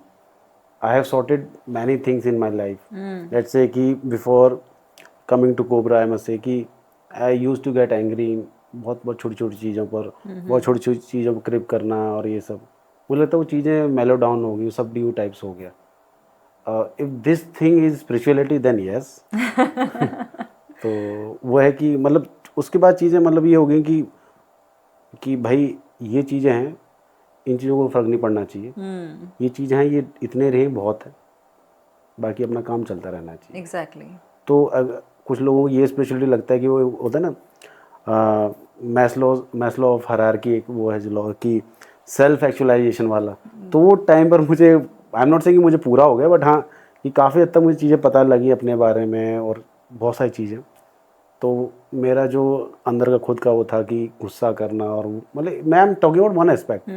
Speaker 2: I have sorted many things in my life. Let's say कि before coming to Cobra I must say कि I use to get angry बहुत बहुत छोटी छोटी चीज़ों पर, बहुत छोटी छोटी चीज़ों पर क्रिप करना और ये सब, मुझे लगता है वो चीज़ें मेलो डाउन हो गई, सब ड्यू टाइप्स हो गया। If this thing is spirituality then yes. तो वो है कि मतलब उसके बाद चीज़ें मतलब ये हो गई कि भाई ये चीज़ें हैं, इन चीज़ों को फ़र्क नहीं पड़ना चाहिए। ये चीज़ें हैं, ये इतने रहे बहुत है, बाकी अपना काम चलता रहना चाहिए।
Speaker 1: एग्जैक्टली।
Speaker 2: तो कुछ लोगों को ये स्पेशलिटी लगता है कि वो होता है ना मैस्लो ऑफ हायरार्की, एक वो है जो लॉ की सेल्फ एक्चुअलाइजेशन वाला, तो वो टाइम पर मुझे, आई एम नॉट सेइंग कि मुझे पूरा हो गया, बट हाँ कि काफ़ी हद तक मुझे चीज़ें पता लगी अपने बारे में और बहुत सारी चीज़ें, तो मेरा जो अंदर का खुद का वो था कि गुस्सा करना, और मतलब मैं am talking about one aspect,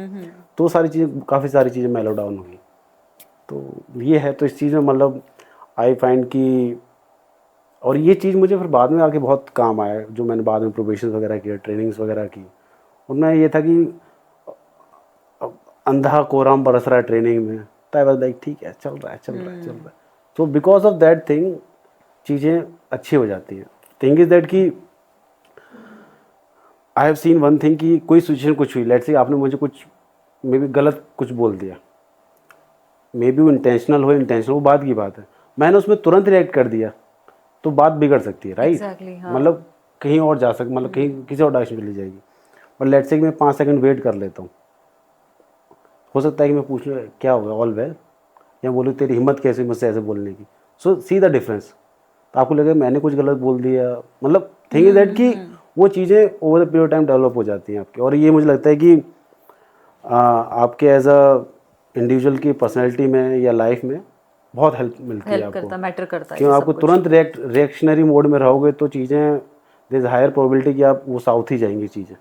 Speaker 2: तो सारी चीज़ें, काफ़ी सारी चीज़ें मेलो डाउन हुई। तो ये है, तो इस चीज़ में मतलब आई फाइंड कि, और ये चीज़ मुझे फिर बाद में आके बहुत काम आया, जो मैंने बाद में प्रोबेशन वगैरह किया, ट्रेनिंग्स वगैरह की, उनमें ये था कि अंधा कोहराम बरस रहा है ट्रेनिंग में, तो आई वाज लाइक ठीक है, चल रहा है चल रहा है चल रहा है। तो बिकॉज ऑफ दैट थिंग चीज़ें अच्छी हो जाती हैं। थिंग इज़ दैट कि I have seen one thing कि कोई सिचुएशन कुछ हुई, लेट्स से आपने मुझे कुछ मे बी गलत कुछ बोल दिया, मे बी वो इंटेंशनल हो, इंटेंशनल वो बात की बात है, मैंने उसमें तुरंत रिएक्ट कर दिया तो बात बिगड़ सकती है, राइट?
Speaker 1: एग्जैक्टली, हाँ।
Speaker 2: मतलब कहीं और जा सक मतलब कहीं किसी और डायरेक्शन चली जाएगी। बट लेट्स से कि मैं 5 सेकंड वेट कर लेता हूँ, हो सकता है कि मैं पूछ लूँ क्या होगा, ऑल वेल, या बोलूँ तेरी हिम्मत कैसे मुझसे ऐसे बोलने की। सो सी द डिफरेंस। तो आपको लगे मैंने कुछ गलत बोल दिया, मतलब थिंग इज दैट कि वो चीज़ें over the period time develop हो जाती हैं आपकी, और ये मुझे लगता है कि आपके एज अ इंडिविजुअल की पर्सनैलिटी में या लाइफ में बहुत हेल्प मिलती है
Speaker 1: हेल्प
Speaker 2: आपको।
Speaker 1: करता, मैटर करता है
Speaker 2: क्यों
Speaker 1: ये
Speaker 2: आपको
Speaker 1: सब कुछ।
Speaker 2: तुरंत रिएक्शनरी मोड में रहोगे तो चीज़ें, देयर इज हायर प्रोबेबिलिटी कि आप वो साउथ ही जाएंगी चीज़ें।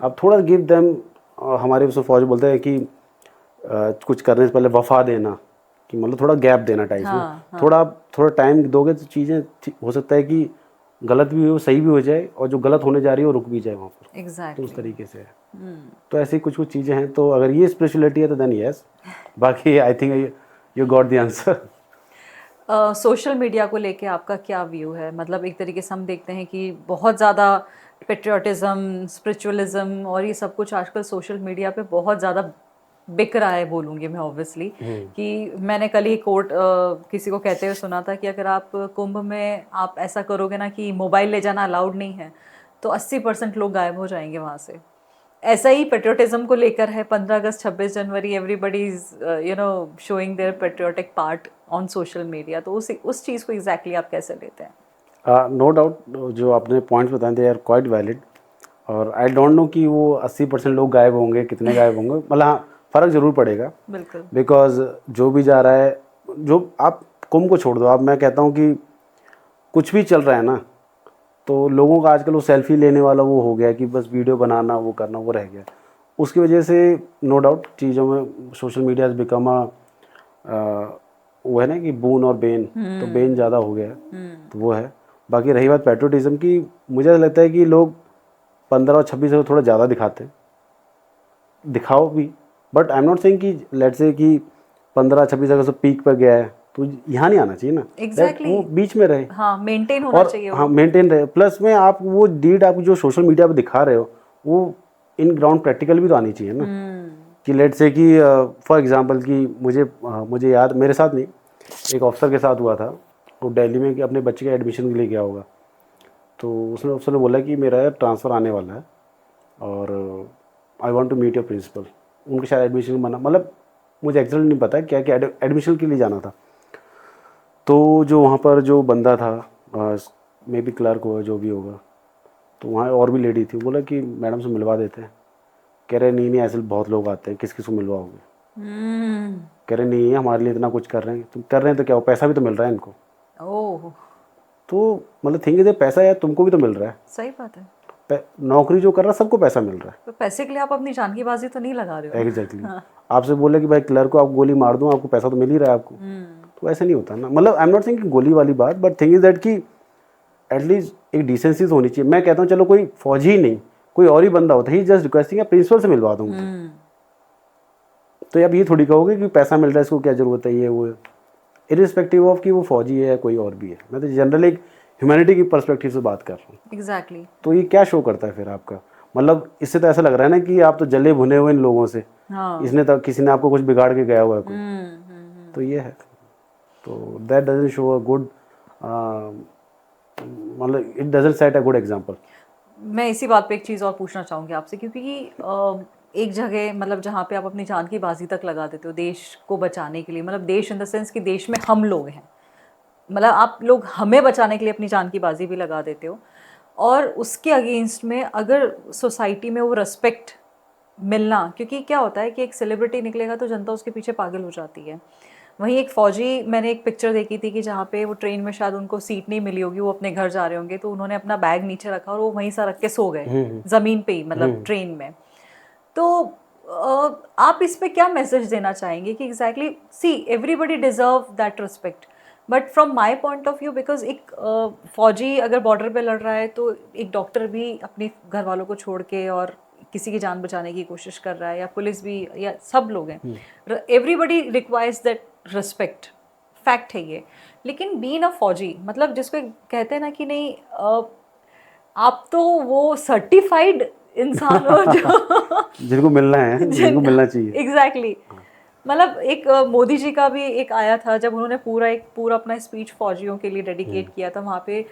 Speaker 2: आप थोड़ा गिव देम, हमारे उसमें फौज बोलते हैं कि कुछ करने से पहले वफा देना, कि मतलब थोड़ा गैप देना टाइप में।
Speaker 1: हाँ, हाँ।
Speaker 2: थोड़ा आप थोड़ा टाइम दोगे तो चीज़ें हो सकता है कि गलत भी हो, सही भी हो जाए, और जो गलत होने जा रही है वो रुक भी जाए वहाँ पर। तो
Speaker 1: एग्जैक्टली।
Speaker 2: उस तरीके से है। तो ऐसी कुछ कुछ चीज़ें हैं। तो अगर ये स्पिरिचुअलिटी है तो देन यस, बाकी I think you got the answer.
Speaker 1: Social media को लेके आपका क्या व्यू है? मतलब एक तरीके से हम देखते हैं कि बहुत ज़्यादा पेट्रियाटिज़म, स्पिरिचुअलिज्म और ये सब कुछ आजकल सोशल मीडिया पे बहुत ज़्यादा बिक रहा है, बोलूँगी मैं ऑब्वियसली। कि मैंने कल ही कोट किसी को कहते हुए सुना था कि अगर आप कुंभ में आप ऐसा करोगे ना कि मोबाइल ले जाना अलाउड नहीं है, तो 80% लोग गायब हो जाएंगे वहाँ से। ऐसा ही पेट्रियोटिज्म को लेकर है। 15 अगस्त, 26 जनवरी, everybody is showing their patriotic part on social media. तो उस चीज़ को एग्जैक्टली आप कैसे लेते हैं?
Speaker 2: नो डाउट, जो आपने पॉइंट्स बताए दे आर क्वाइट वैलिड, और आई डोंट नो कि वो 80% लोग गायब होंगे, कितने गायब होंगे, मतलब हाँ फ़र्क ज़रूर पड़ेगा।
Speaker 1: बिल्कुल।
Speaker 2: बिकॉज जो भी जा रहा है, जो आप कुंभ को छोड़ दो, आप, मैं कहता हूँ कि कुछ भी चल रहा है ना, तो लोगों का आजकल वो सेल्फी लेने वाला वो हो गया कि बस वीडियो बनाना, वो करना, वो रह गया। उसकी वजह से नो डाउट चीज़ों में सोशल मीडिया हैज़ बिकम वो है ना कि बून और बेन, तो बेन ज़्यादा हो गया है, तो वो है। बाकी रही बात पैट्रियोटिज्म की, मुझे ऐसा लगता है कि लोग 15 और 26 को थोड़ा ज़्यादा दिखाते हैं, दिखाओ भी, but I am not saying कि लेट्स से कि 15-26 अगर पीक पर गया है तो यहाँ नहीं आना चाहिए ना।
Speaker 1: एग्जैक्टली।
Speaker 2: वो बीच में रहे,
Speaker 1: हाँ, मेंटेन होना
Speaker 2: और
Speaker 1: चाहिए
Speaker 2: हाँ
Speaker 1: वो।
Speaker 2: मेंटेन रहे। प्लस में आप वो डीड आप जो सोशल मीडिया पे दिखा रहे हो वो इन ग्राउंड प्रैक्टिकल भी तो आनी चाहिए ना। कि लेट्स से कि फॉर एग्जांपल कि मुझे याद, मेरे साथ नहीं, एक ऑफिसर के साथ हुआ था। वो दिल्ली में कि अपने बच्चे के एडमिशन के लिए गया होगा, तो उसने ऑफिसर ने बोला कि मेरा ट्रांसफ़र आने वाला है और I want to meet your principal. उनके शायद एडमिशन बना, मतलब मुझे एक्चुअली नहीं पता क्या क्या एडमिशन के लिए जाना था। तो जो वहाँ पर जो बंदा था, मे बी क्लर्क होगा जो भी होगा, तो वहाँ और भी लेडी थी। बोला कि मैडम से मिलवा देते हैं। कह रहे नहीं नहीं, ऐसे बहुत लोग आते हैं, किस किस को मिलवाओगे? कह रहे नहीं, हमारे लिए इतना कुछ कर रहे हैं, तुम कर रहे हैं तो क्या हो, पैसा भी तो मिल रहा है इनको।
Speaker 1: ओह,
Speaker 2: तो मतलब थिंक इज पैसा है, तुमको भी तो मिल रहा है।
Speaker 1: सही बात है।
Speaker 2: नौकरी जो कर रहा है सबको पैसा मिल रहा है।
Speaker 1: तो पैसे के लिए आप अपनी जान की बाजी तो नहीं लगा रहे हो ना?
Speaker 2: एग्जैक्टली। आपसे बोले कि भाई क्लर्क को आप गोली मार दूँ, आपको पैसा तो मिल ही रहा है आपको। तो ऐसा नहीं होता ना। मतलब आई एम नॉट सेइंग कि गोली वाली बात, बट थिंग इज दैट कि एटलीस्ट एक डिसेंसी तो होनी चाहिए। मैं कहता हूँ चलो कोई फौजी ही नहीं, कोई और ही बंदा होता, ही जस्ट रिक्वेस्टिंग प्रिंसिपल से मिलवा दूँ मुझे, तो अब ये थोड़ी कहोगे कि पैसा मिल रहा है इसको क्या ज़रूरत है, ये वो, इरिस्पेक्टिव ऑफ कि वो फौजी है या कोई और भी है। मैं तो जनरल एक ह्यूमैनिटी की पर्सपेक्टिव से बात कर रहा हूँ।
Speaker 1: एग्जैक्टली।
Speaker 2: तो ये क्या शो करता है फिर आपका? मतलब इससे तो ऐसा लग रहा है ना कि आप तो जले भुने हुए इन लोगों से,
Speaker 1: हाँ।
Speaker 2: इसने तो किसी ने आपको कुछ बिगाड़ के गया हुआ है कोई। तो ये है, तो that doesn't show a good, मतलब it doesn't set a good example.
Speaker 1: मैं इसी बात पे एक चीज़ और पूछना चाहूँगी आपसे, क्योंकि एक जगह मतलब जहाँ पे आप अपनी जान की बाजी तक लगा देते हो देश को बचाने के लिए, मतलब देश इन द सेंस कि देश में हम लोग हैं, मतलब आप लोग हमें बचाने के लिए अपनी जान की बाजी भी लगा देते हो, और उसके अगेंस्ट में अगर सोसाइटी में वो रिस्पेक्ट मिलना, क्योंकि क्या होता है कि एक सेलिब्रिटी निकलेगा तो जनता उसके पीछे पागल हो जाती है। वहीं एक फौजी, मैंने एक पिक्चर देखी थी कि जहाँ पे वो ट्रेन में शायद उनको सीट नहीं मिली होगी, वो अपने घर जा रहे होंगे, तो उन्होंने अपना बैग नीचे रखा और वो वहीं सा रख के सो गए ज़मीन पे ही, मतलब ट्रेन में। तो आप इस पे क्या मैसेज देना चाहेंगे कि exactly see everybody deserve that respect, but from my point of view, because एक फौजी अगर बॉर्डर पे लड़ रहा है तो एक डॉक्टर भी अपने घर वालों को छोड़ के और किसी की जान बचाने की कोशिश कर रहा है, या पुलिस भी, या सब लोग हैं, everybody requires that respect, fact है ये। लेकिन बीइंग अ फौजी, मतलब जिसको कहते हैं ना कि नहीं, आप तो वो सर्टिफाइड इंसान हो जो
Speaker 2: जिनको मिलना है, जिनको मिलना चाहिए।
Speaker 1: एग्जैक्टली मतलब एक मोदी जी का भी एक आया था, जब उन्होंने पूरा अपना स्पीच फौजियों के लिए डेडिकेट किया था, वहाँ पे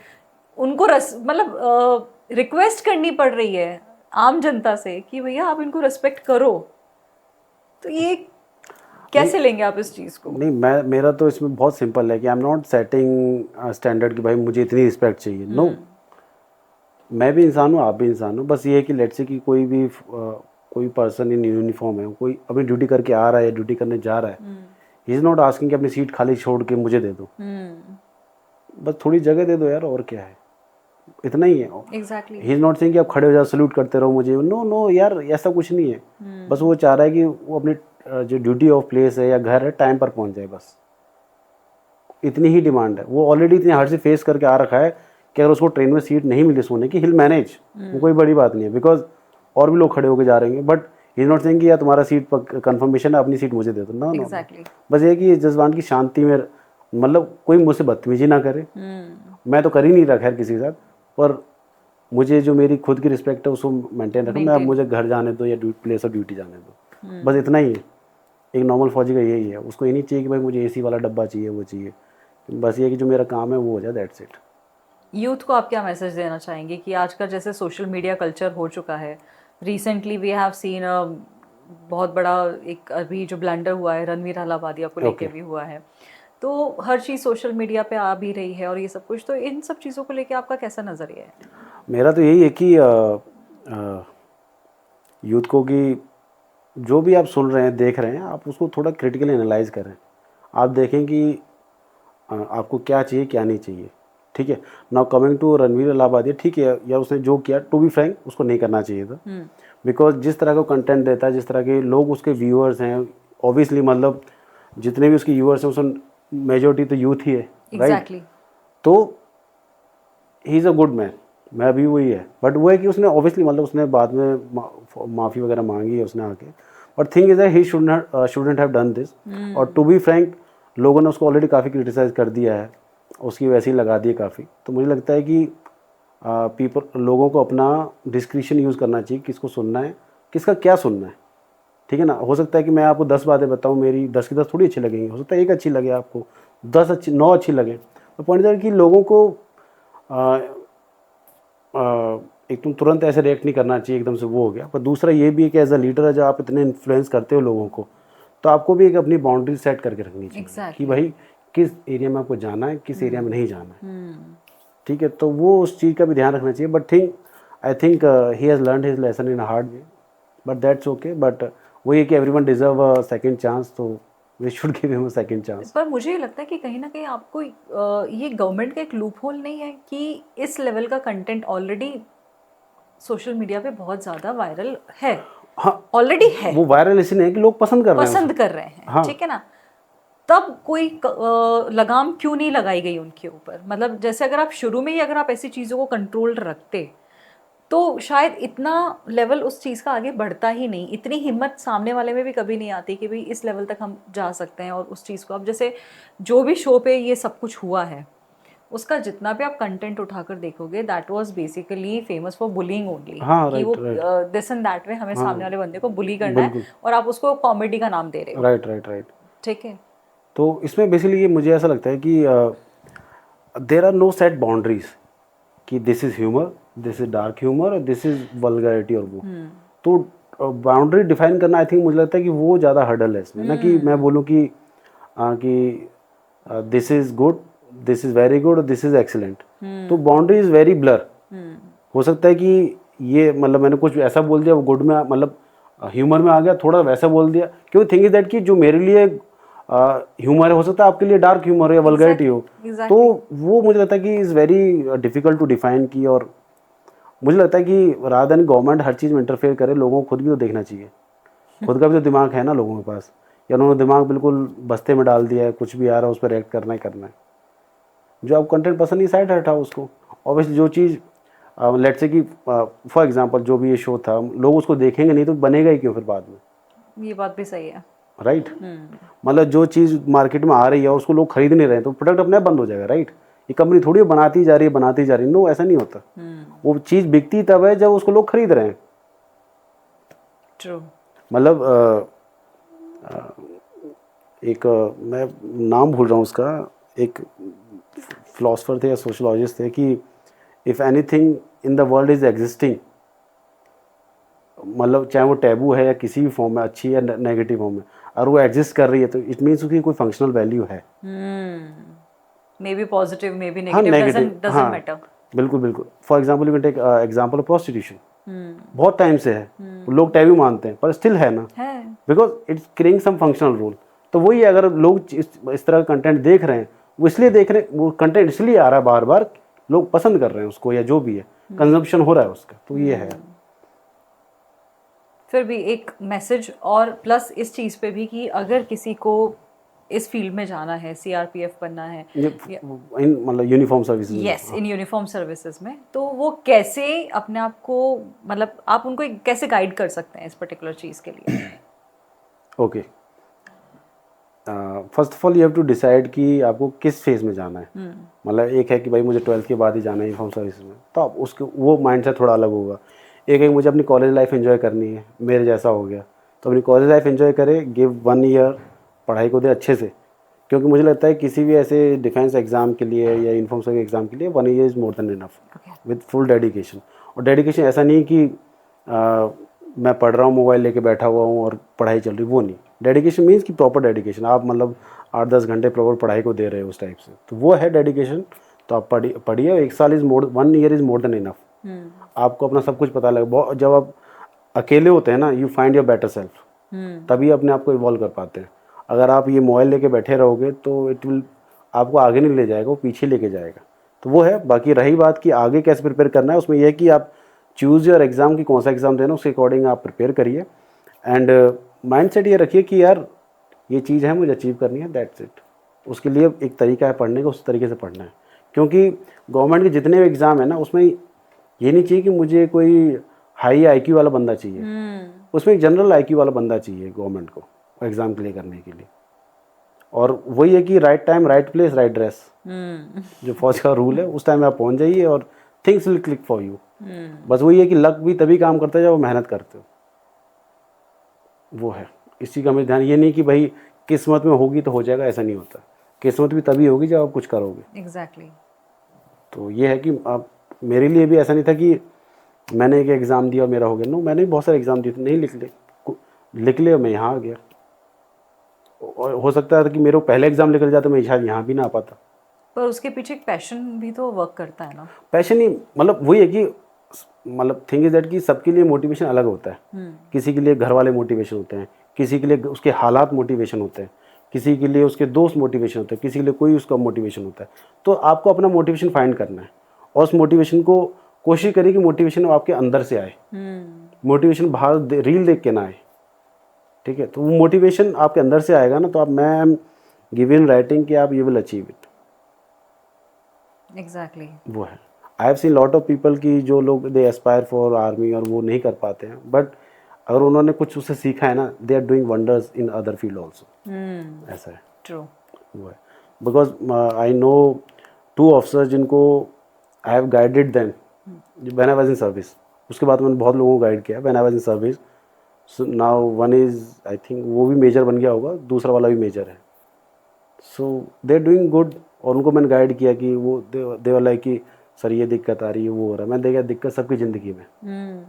Speaker 1: उनको मतलब रिक्वेस्ट करनी पड़ रही है आम जनता से कि भैया आप इनको रिस्पेक्ट करो। तो ये कैसे लेंगे आप इस चीज़ को?
Speaker 2: नहीं, मेरा तो इसमें बहुत सिंपल है कि I am not setting standard कि भाई मुझे इतनी रिस्पेक्ट चाहिए। नो, मैं भी इंसान हूँ, आप भी इंसान हो। बस ये है कि लेट्स से कि कोई पर्सन इन यूनिफॉर्म है, कोई अपनी ड्यूटी करके आ रहा है, ड्यूटी करने जा रहा है, ही इज़ नॉट आस्किंग कि अपनी सीट खाली छोड़ के मुझे दे दो। बस थोड़ी जगह दे दो यार, और क्या है, इतना ही है।
Speaker 1: Exactly
Speaker 2: he is not saying कि आप खड़े हो जाओ, सल्यूट करते रहो मुझे। नो यार, ऐसा कुछ नहीं है। बस वो चाह रहा है कि वो अपनी जो ड्यूटी ऑफ प्लेस है या घर है, टाइम पर पहुंच जाए, बस इतनी ही डिमांड है। वो ऑलरेडी इतनी हार्ड से फेस करके आ रखा है कि अगर उसको ट्रेन में सीट नहीं मिली सोने की, हिल मैनेज, वो कोई बड़ी बात नहीं है, बिकॉज और भी लोग खड़े होकर जा रहे हैं। But he is not saying कि यार तुम्हारा सीट पर कंफर्मेशन है, अपनी सीट मुझे दे दो। नो नो, बस ये कि जज्बान की शांति में, मतलब कोई मुझसे बदतमीजी ना करे। मैं तो कर ही नहीं रहा खैर किसी के साथ, पर मुझे जो मेरी खुद की रिस्पेक्ट है उसको मेंटेन रखो। मैं मुझे घर जाने दो या प्लेस ऑफ ड्यूटी जाने दो, बस इतना ही है। एक नॉर्मल फौजी का यही है, उसको ये नहीं चाहिए कि भाई मुझे एसी वाला डब्बा चाहिए, वो चाहिए। बस ये कि जो मेरा काम है वो हो जाए, दैट्स इट।
Speaker 1: यूथ को आप क्या मैसेज देना चाहेंगे कि आजकल जैसे सोशल मीडिया कल्चर हो चुका है, रिसेंटली वी हैव सीन बहुत बड़ा एक अभी जो ब्लंडर हुआ है रणवीर अलाहाबादिया को लेके भी हुआ है, तो हर चीज़ सोशल मीडिया पे आ भी रही है और ये सब कुछ, तो इन सब चीज़ों को लेके आपका कैसा नज़रिया है?
Speaker 2: मेरा तो यही है कि यूथ को कि जो भी आप सुन रहे हैं, देख रहे हैं, आप उसको थोड़ा क्रिटिकली एनालाइज करें। आप देखें कि आपको क्या चाहिए, क्या नहीं चाहिए। ठीक है, now coming to Ranveer Allahabadia, ठीक है यार, उसने जो किया, टू बी फ्रैंक, उसको नहीं करना चाहिए था। बिकॉज जिस तरह का कंटेंट देता है, जिस तरह के लोग उसके व्यूअर्स हैं, ऑब्वियसली मतलब जितने भी उसके व्यूअर्स हैं उसमें मेजोरिटी तो यूथ ही है, राइट? तो he is a good man, मैं अभी वही है। बट वो है कि उसने ऑब्वियसली मतलब उसने बाद में माफ़ी वगैरह मांगी है उसने आके, but thing is that he shouldn't have done this. और टू बी फ्रैंक, लोगों ने उसको ऑलरेडी काफ़ी क्रिटिसाइज़ कर दिया है, उसकी वैसे ही लगा दी है काफ़ी। तो मुझे लगता है कि लोगों को अपना डिस्क्रिशन यूज़ करना चाहिए, किसको सुनना है, किसका क्या सुनना है। ठीक है ना, हो सकता है कि मैं आपको 10 बातें बताऊँ, मेरी 10 की 10 थोड़ी अच्छी लगेंगी, हो सकता है एक अच्छी लगे आपको, 9 अच्छी लगे। तो पॉइंट है कि लोगों को एकदम तुरंत ऐसे रिएक्ट नहीं करना चाहिए, एकदम से वो हो गया। पर दूसरा ये भी है कि एज अ लीडर है, जब आप इतने इन्फ्लुएंस करते हो लोगों को, तो आपको भी एक अपनी बाउंड्री सेट करके रखनी चाहिए कि भाई किस एरिया में आपको जाना है, किस एरिया में नहीं जाना है। ठीक है, तो वो उस चीज़ का भी ध्यान रखना चाहिए। But I think he has learned his lesson in a hard way, but that's okay. But वही है कि everyone deserve a second chance, तो we should give him a second chance.
Speaker 1: पर मुझे ये लगता है कि कहीं ना कहीं आपको ये गवर्नमेंट का एक लूप होल नहीं है कि इस लेवल का कंटेंट ऑलरेडी सोशल मीडिया पे बहुत ज़्यादा वायरल है?
Speaker 2: हाँ,
Speaker 1: ऑलरेडी है,
Speaker 2: वो वायरल इसलिए है कि लोग पसंद कर
Speaker 1: रहे हैं।
Speaker 2: हाँ।
Speaker 1: ठीक है ना, तब कोई लगाम क्यों नहीं लगाई गई उनके ऊपर? मतलब जैसे अगर आप शुरू में ही अगर आप ऐसी चीज़ों को कंट्रोल रखते तो शायद इतना लेवल उस चीज़ का आगे बढ़ता ही नहीं, इतनी हिम्मत सामने वाले में भी कभी नहीं आती कि भाई इस लेवल तक हम जा सकते हैं। और उस चीज़ को अब जैसे जो भी शो पे ये सब कुछ हुआ है, उसका जितना भी आप कंटेंट उठाकर देखोगे, that was basically famous for bullying only, कि वो दिस एंड दैट वे हमें सामने वाले बंदे को बुली करना है और आप उसको कॉमेडी का नाम दे रहे हो।
Speaker 2: राइट।
Speaker 1: ठीक है,
Speaker 2: तो इसमें बेसिकली ये मुझे ऐसा लगता है कि there are no set boundaries कि this is humour, this is dark humour और दिस इज़ वल्गैरिटी और वो। तो बाउंड्री डिफाइन करना, आई थिंक मुझे लगता है कि वो ज़्यादा हर्डल है इसमें, ना कि मैं बोलूँ कि this is good, this is very good और दिस इज़ एक्सीलेंट। तो बाउंड्री इज़ वेरी ब्लर। हो सकता है कि ये मतलब मैंने कुछ ऐसा बोल दिया वो गुड में, मतलब ह्यूमर में आ गया, थोड़ा वैसा बोल दिया। क्योंकि थिंग इज़ दैट कि जो मेरे लिए ह्यूमर हो सकता है आपके लिए डार्क ह्यूमर हो या वल्गैरिटी हो, तो वो मुझे लगता है कि is very difficult to define की। और मुझे लगता है कि रादर देन गवर्नमेंट हर चीज़ में इंटरफेयर करे, लोगों को खुद भी तो देखना चाहिए, खुद का भी तो दिमाग है ना लोगों के पास, या उन्होंने दिमाग बिल्कुल बस्ते में डाल दिया है, कुछ भी आ रहा है उस पर रिएक्ट करना ही करना है। जो आप कंटेंट पसंद नहीं, साइड हटाओ उसको। ऑब्वियसली जो चीज़ लेट्स से कि फॉर एग्जांपल जो भी ये शो था, लोग उसको देखेंगे नहीं तो बनेगा ही क्यों फिर बाद में,
Speaker 1: ये बात भी सही है।
Speaker 2: राइट। मतलब जो चीज़ मार्केट में आ रही है और उसको लोग खरीद नहीं रहे हैं तो प्रोडक्ट अपने आप बंद हो जाएगा, राइट। ये कंपनी थोड़ी बनाती जा रही है बनाती जा रही है, नो ऐसा नहीं होता। वो चीज़ बिकती तब है जब उसको लोग खरीद रहे हैं।
Speaker 1: ट्रू।
Speaker 2: मतलब एक मैं नाम भूल रहा हूँ उसका, एक फिलोसफर थे या सोशलॉजिस्ट थे कि if anything in the world is existing, मतलब चाहे वो टैबू है या किसी भी फॉर्म में, अच्छी या नेगेटिव फॉर्म में, और वो एग्जिस्ट कर रही है तो इट मीन्स उसकी कोई फंक्शनल वैल्यू है।
Speaker 1: May be positive may be
Speaker 2: हाँ
Speaker 1: नेगेटिव,
Speaker 2: नेगेटिव,
Speaker 1: डजंट
Speaker 2: हाँ
Speaker 1: मैटर।
Speaker 2: बिल्कुल बिल्कुल। For example you can take example of prostitution, बहुत टाइम से है, लोग टैबू मानते हैं पर स्टिल है ना, because it's creating some functional role. तो वही है, अगर लोग इस तरह का कंटेंट देख रहे हैं, वो इसलिए देख रहे हैं, वो कंटेंट इसलिए आ रहा है बार बार, लोग पसंद कर रहे हैं उसको, या जो भी है कंजम्पशन हो रहा है उसका, तो ये है।
Speaker 1: फिर भी एक मैसेज और प्लस इस चीज़ पे भी कि अगर किसी को इस फील्ड में जाना है, सीआरपीएफ बनना है,
Speaker 2: इन मतलब uniform services,
Speaker 1: yes in uniform services में, तो वो कैसे अपने आप को, मतलब आप उनको कैसे गाइड कर सकते हैं इस पर्टिकुलर चीज़ के लिए?
Speaker 2: Okay, first of all you have to decide कि आपको किस फेज में जाना है। मतलब एक है कि भाई मुझे 12th के बाद ही जाना है यूनिफॉर्म सर्विस में, तो आप उसके वो माइंड सेट थोड़ा अलग होगा। एक है मुझे अपनी कॉलेज लाइफ एंजॉय करनी है, मेरे जैसा हो गया, तो अपनी कॉलेज लाइफ एंजॉय करे, गिव 1 ईयर पढ़ाई को दे अच्छे से, क्योंकि मुझे लगता है किसी भी ऐसे डिफेंस एग्ज़ाम के लिए या यूनिफॉर्म सर्विस एग्ज़ाम के लिए 1 year is more than enough with full dedication. और डेडिकेशन ऐसा नहीं कि मैं पढ़ रहा हूँ मोबाइल लेके बैठा हुआ हूँ और पढ़ाई चल रही, वो नहीं। डेडिकेशन मीन्स कि प्रॉपर डेडिकेशन, आप मतलब 8-10 घंटे प्रॉपर पढ़ाई को दे रहे हो उस टाइप से, तो वो है डेडिकेशन। तो आप पढ़िए, 1 साल is more, 1 year is more than enough. आपको अपना सब कुछ पता लगे। जब आप अकेले होते हैं ना, you find your better self, तभी अपने आप को इवॉल्व कर पाते हैं। अगर आप ये मोबाइल लेके बैठे रहोगे तो इट विल आपको आगे नहीं ले जाएगा, वो पीछे लेके जाएगा। तो वो है। बाकी रही बात कि आगे कैसे प्रिपेयर करना है, उसमें यह है कि आप चूज़ योर एग्ज़ाम की कौन सा एग्ज़ाम देना, उसके अकॉर्डिंग आप प्रिपेयर करिए। एंड माइंड सेट ये रखिए कि यार ये चीज़ है मुझे अचीव करनी है, दैट्स इट। उसके लिए एक तरीका है पढ़ने का, उस तरीके से पढ़ना है। क्योंकि गवर्नमेंट के जितने भी एग्ज़ाम है ना, उसमें ये नहीं चाहिए कि मुझे कोई हाई आईक्यू वाला बंदा चाहिए, उसमें एक जनरल आईक्यू वाला बंदा चाहिए गवर्नमेंट को एग्ज़ाम क्लियर करने के लिए। और वही है कि right time right place right dress, जो फौज का रूल है, उस टाइम में आप पहुंच जाइए और things will click for you. बस वही है कि लक भी तभी काम करता है जब आप मेहनत करते हो, वो है। इसी का हमें ध्यान, ये नहीं कि भाई किस्मत में होगी तो हो जाएगा, ऐसा नहीं होता। किस्मत भी तभी होगी जब आप कुछ करोगे।
Speaker 1: एग्जैक्टली।
Speaker 2: तो ये है कि आप, मेरे लिए भी ऐसा नहीं था कि मैंने एक एग्ज़ाम दिया और मेरा हो गया। नो, मैंने भी बहुत सारे एग्ज़ाम दिए थे, नहीं लिख ले मैं यहाँ आ गया। और हो सकता है कि मेरे को पहले एग्ज़ाम निकल जाता, मैं शायद यहाँ भी ना आ पाता।
Speaker 1: पर उसके पीछे एक पैशन भी तो वर्क करता है ना।
Speaker 2: पैशन ही, मतलब वही है कि मतलब थिंग इज दैट कि सबके लिए मोटिवेशन अलग होता है। किसी के लिए घर वाले मोटिवेशन होते हैं, किसी के लिए उसके हालात मोटिवेशन होते हैं, किसी के लिए उसके दोस्त मोटिवेशन होते हैं, किसी के लिए कोई उसका मोटिवेशन होता है। तो आपको अपना मोटिवेशन फाइंड करना है और उस मोटिवेशन को कोशिश करिए कि मोटिवेशन आपके अंदर से आए, मोटिवेशन बाहर रील देख के ना आए। ठीक है, तो वो मोटिवेशन आपके अंदर से आएगा ना, तो आप, मैं एम गिव इन राइटिंग कि आप you will achieve it.
Speaker 1: Exactly
Speaker 2: वो है। I have seen lot of people की जो लोग दे एस्पायर फॉर आर्मी और वो नहीं कर पाते हैं, बट अगर उन्होंने कुछ उससे सीखा है ना, they are doing wonders in other field also. ऐसा है।
Speaker 1: ट्रू।
Speaker 2: वो है। बिकॉज आई नो 2 ऑफिसर्स जिनको I have guided them when I was in service. उसके बाद मैंने बहुत लोगों को गाइड किया when I was in service. So now one is, I think वो भी मेजर बन गया होगा, दूसरा वाला भी मेजर है। सो दे आर डूइंग गुड। और उनको मैंने गाइड किया कि वो दे वर लाइक कि सर ये दिक्कत आ रही है, वो हो रहा है। मैंने देखा दिक्कत सबकी ज़िंदगी में,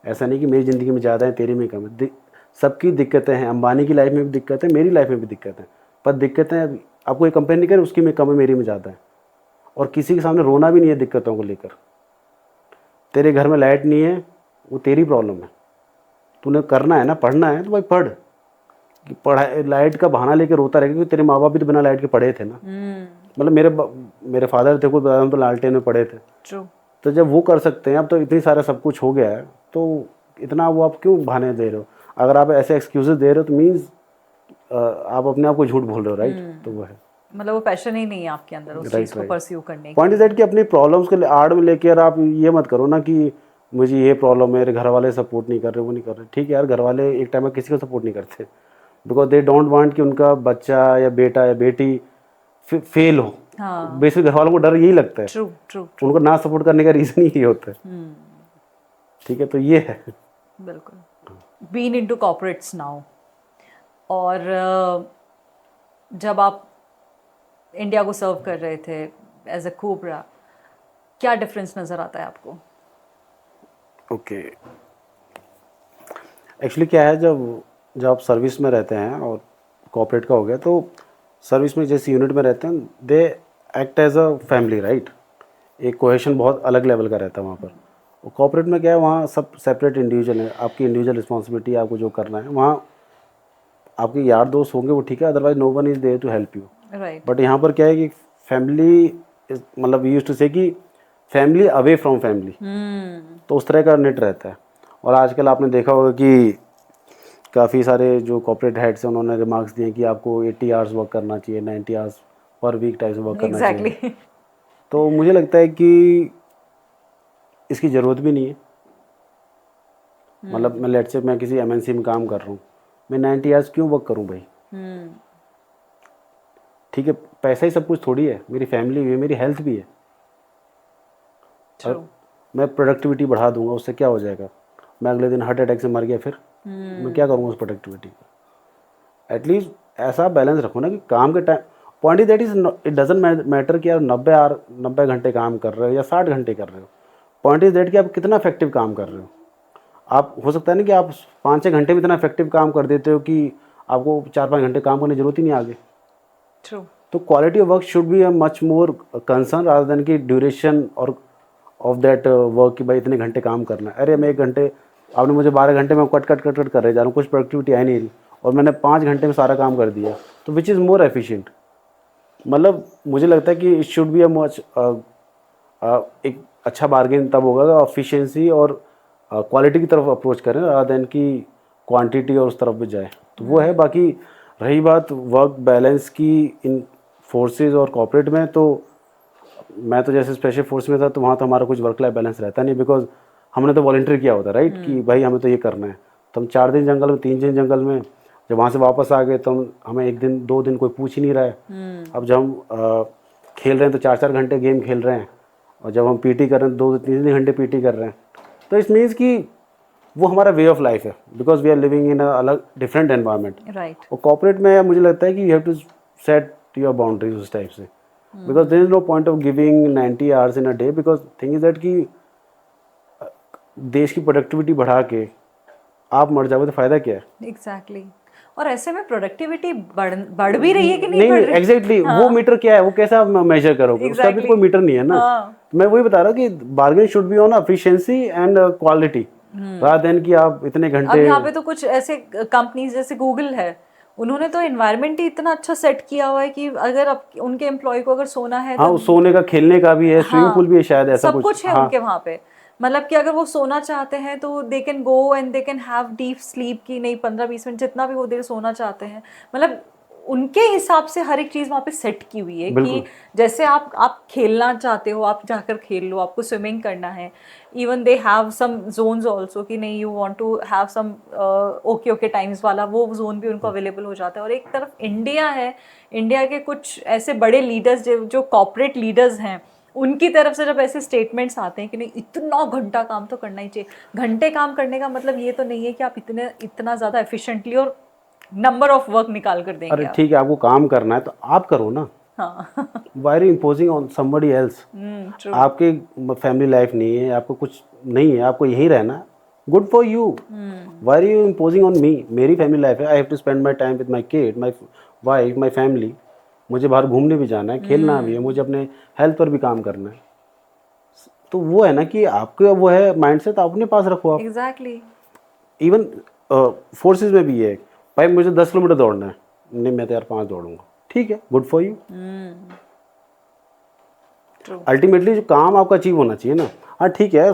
Speaker 2: ऐसा नहीं कि मेरी ज़िंदगी में ज़्यादा है तेरी में कम है। सबकी दिक्कतें हैं। अंबानी की लाइफ में भी दिक्कत है, मेरी लाइफ में भी दिक्कत है, पर दिक्कतें आप कोई कंपेयर नहीं करे, उसकी में कम है मेरी में ज़्यादा है। और किसी के सामने रोना भी नहीं है दिक्कतों को लेकर। तेरे घर में लाइट नहीं है, वो तेरी प्रॉब्लम है। तूने करना है ना, पढ़ना है तो भाई पढ़। कि पढ़ाई लाइट का बहाना लेके रोता रहेगा क्योंकि तेरे माँ बाप भी तो बिना लाइट के पढ़े थे ना। मतलब मेरे फादर थे को तो लालटेन में पढ़े थे।
Speaker 1: ट्रू।
Speaker 2: तो जब वो कर सकते हैं, अब तो इतनी सारा सब कुछ हो गया है, तो इतना वो आप क्यों बहाने दे रहे हो? अगर आप ऐसे एक्सक्यूजेस दे रहे हो तो मीन्स आप अपने आप को झूठ बोल रहे हो, राइट? तो वो है,
Speaker 1: मतलब वो पैशन ही नहीं है आपके अंदर उस चीज को परस्यू करने की।
Speaker 2: पॉइंट इज दैट कि अपनी प्रॉब्लम्स को आड़ में लेकर आप ये मत करो ना कि मुझे ये प्रॉब्लम है, मेरे घर वाले सपोर्ट नहीं कर रहे, वो नहीं कर रहे। ठीक है यार, घर वाले एक टाइम में किसी को सपोर्ट नहीं करते, बिकॉज दे डोंट वांट कि उनका बच्चा या बेटा या बेटी फेल हो।
Speaker 1: हाँ।
Speaker 2: बेसिक घर वालों को डर यही लगता है।
Speaker 1: True true.
Speaker 2: उनको ना सपोर्ट करने का रीज़न यही होता है। ठीक है, तो ये है।
Speaker 1: बिल्कुल। बीन इनटू कॉर्पोरेट्स नाउ, और जब आप इंडिया को सर्व कर रहे थे एज अ कोबरा, क्या डिफरेंस नज़र आता है आपको?
Speaker 2: ओके, एक्चुअली क्या है, जब आप सर्विस में रहते हैं और कॉर्पोरेट का हो गया, तो सर्विस में जैसे यूनिट में रहते हैं, they act as a family, right? एक कोहेशन बहुत अलग लेवल का रहता है वहाँ पर। और कॉर्पोरेट में क्या है, वहाँ सब सेपरेट इंडिविजुअल है, आपकी इंडिविजुअल रिस्पॉन्सिबिलिटी, आपको जो करना है। वहाँ आपके यार दोस्त होंगे वो ठीक है, otherwise no one is there to help you,
Speaker 1: right.
Speaker 2: But यहाँ पर क्या है कि फैमिली, मतलब वी यूज्ड टू से कि फैमिली अवे फ्रॉम फैमिली, तो उस तरह का नेट रहता है। और आजकल आपने देखा होगा कि काफ़ी सारे जो कॉर्पोरेट हेड्स हैं उन्होंने रिमार्क्स दिए कि आपको 80 आवर्स वर्क करना चाहिए, 90 आवर्स पर वीक टाइप से वर्क करना चाहिए। तो मुझे लगता है कि इसकी ज़रूरत भी नहीं है। मतलब मैं लेट्स से मैं किसी एमएनसी में काम कर रहा हूँ, मैं 90 आवर्स क्यों वर्क करूँ भाई? ठीक है, पैसा ही सब कुछ थोड़ी है, मेरी फैमिली भी है, मेरी हेल्थ भी है। मैं प्रोडक्टिविटी बढ़ा दूंगा, उससे क्या हो जाएगा? मैं अगले दिन हार्ट अटैक से मर गया, फिर मैं क्या करूँगा उस प्रोडक्टिविटी का? एटलीस्ट ऐसा बैलेंस रखो ना कि काम के time, point is that is it doesn't matter कि आप 90 घंटे काम कर रहे हो या 60 घंटे कर रहे हो। पॉइंट इज दैट कि आप कितना इफेक्टिव काम कर रहे हो। आप हो सकता है ना कि आप 5-6 घंटे में इतना इफेक्टिव काम कर देते हो कि आपको 4-5 घंटे काम करने की जरूरत ही नहीं आगे।
Speaker 1: ट्रू।
Speaker 2: तो quality of work should be a much more concern rather than की ड्यूरेशन और ऑफ दैट वर्क कि भाई इतने घंटे काम करना है। अरे मैं 1 घंटे, आपने मुझे 12 घंटे में कट कर रहे जा रहा हूँ, कुछ प्रोडक्टिविटी आई नहीं रही, और मैंने 5 घंटे में सारा काम कर दिया, तो विच इज़ मोर एफिशिएंट। मतलब मुझे लगता है कि it should be a much एक अच्छा बार्गेन तब होगा एफिशिएंसी और क्वालिटी की तरफ अप्रोच करें रादर देन की क्वांटिटी और उस तरफ भी जाए। तो वो है। बाकी रही बात वर्क बैलेंस की इन फोर्सेस और कॉर्पोरेट में, तो मैं तो जैसे स्पेशल फोर्स में था तो वहाँ तो हमारा कुछ वर्क लाइफ बैलेंस रहता नहीं, बिकॉज हमने तो वॉलंटियर किया होता, राइट? कि भाई हमें तो ये करना है। तो हम 4 दिन जंगल में, 3 दिन जंगल में, जब वहाँ से वापस आ गए तो हमें 1 दिन 2 दिन कोई पूछ ही नहीं रहा है। अब जब हम खेल रहे हैं तो 4-4 घंटे गेम खेल रहे हैं, और जब हम पीटी कर रहे हैं 2-3 घंटे पीटी कर रहे हैं। तो इस मीन्स कि वो हमारा वे ऑफ लाइफ है, because we are living in a अलग डिफरेंट एनवायरनमेंट।
Speaker 1: राइट।
Speaker 2: और कॉर्पोरेट में मुझे लगता है कि you have to set your boundaries उस टाइप से, because there is no point of giving 90 hours in a day, because thing is that कि देश की प्रोडक्टिविटी बढ़ा के आप मर जाओगे तो फायदा क्या है?
Speaker 1: एग्जैक्टली। और ऐसे में प्रोडक्टिविटी बढ़ भी रही है कि नहीं बढ़
Speaker 2: नहीं,
Speaker 1: रही?
Speaker 2: एग्जैक्टली। वो मीटर क्या है, वो कैसा मेजर करोगे? उसका भी कोई मीटर नहीं है ना। मैं वही बता रहा हूँ कि bargain should be on efficiency and quality rather than कि आप इतने
Speaker 1: अब
Speaker 2: घंटे।
Speaker 1: यहाँ पे तो कुछ ऐसे कंपनीज जैसे गूगल है, उन्होंने तो एनवायरनमेंट ही इतना अच्छा सेट किया हुआ है कि अगर अब उनके एम्प्लॉय को अगर सोना है
Speaker 2: हाँ,
Speaker 1: तो
Speaker 2: सोने का, खेलने का भी है, स्विमिंग पूल भी है शायद, ऐसा
Speaker 1: सब कुछ है
Speaker 2: हाँ।
Speaker 1: उनके वहाँ पे। मतलब कि अगर वो सोना चाहते हैं तो they can go and they can have deep sleep की, नहीं 15-20 मिनट जितना भी वो देर सोना चाहते हैं। मतलब उनके हिसाब से हर एक चीज़ वहाँ पे सेट की हुई है कि जैसे आप खेलना चाहते हो आप जाकर खेल लो, आपको स्विमिंग करना है, even they have some zones also कि नहीं you want to have some okay times वाला, वो जोन भी उनको अवेलेबल हो जाता है। और एक तरफ इंडिया है, इंडिया के कुछ ऐसे बड़े लीडर्स जो कॉर्पोरेट लीडर्स हैं, उनकी तरफ से जब ऐसे स्टेटमेंट्स आते हैं कि नहीं इतना घंटा काम तो करना ही चाहिए। घंटे काम करने का मतलब ये तो नहीं है कि आप इतना ज़्यादा एफिशिएंटली और नंबर ऑफ वर्क निकाल कर देंगे।
Speaker 2: अरे ठीक है, आपको काम करना है तो आप करो ना।
Speaker 1: हाँ।
Speaker 2: Why are imposing on somebody else? आपके फैमिली लाइफ नहीं है, आपको कुछ नहीं है, आपको यहीं रहना है, good for you. Why are you imposing on me? मेरी फैमिली लाइफ है, I have to spend my time with my kid, my wife, my family. मुझे बाहर घूमने भी जाना है, खेलना भी है, मुझे अपने हेल्थ पर भी काम करना है। तो वो है ना कि आपका वो है माइंडसेट, आप अपने पास रखो आप।
Speaker 1: एग्जैक्टली।
Speaker 2: इवन फोर्सेस में भी है, भाई मुझे 10 किलोमीटर दौड़ना है, नहीं मैं तो यार 5 दौड़ूंगा, ठीक है, गुड फॉर यू। अल्टीमेटली जो काम आपका अचीव होना चाहिए ना, हाँ ठीक है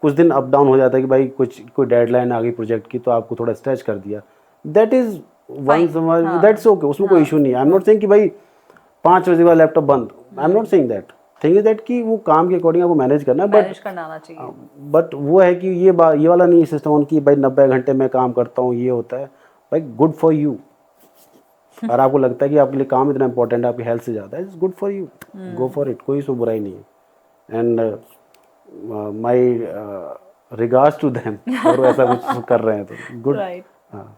Speaker 2: कुछ दिन अप डाउन हो जाता है कि भाई कोई डेडलाइन आ गई प्रोजेक्ट की तो आपको थोड़ा स्ट्रेच कर दिया, that is one, that's okay, उसमें कोई इशू नहीं है। आई एम नॉट सेइंग कि भाई 5 बजे का लैपटॉप बंद, I am not saying that, thing is that कि वो काम के अकॉर्डिंग आपको मैनेज करना है,
Speaker 1: मैनेज करना आना चाहिए।
Speaker 2: बट वो है कि ये वाला नहीं सिस्टम कि भाई 90 घंटे में काम करता हूँ, ये होता है भाई, गुड फॉर यू। और आपको लगता है कि आपके लिए काम इतना इंपॉर्टेंट है आपकी हेल्थ से ज़्यादा, it's good for you, go for it, कोई इसमें बुराई नहीं है। And my regards to them, और वो ऐसा कुछ कर रहे हैं तो गुड। हाँ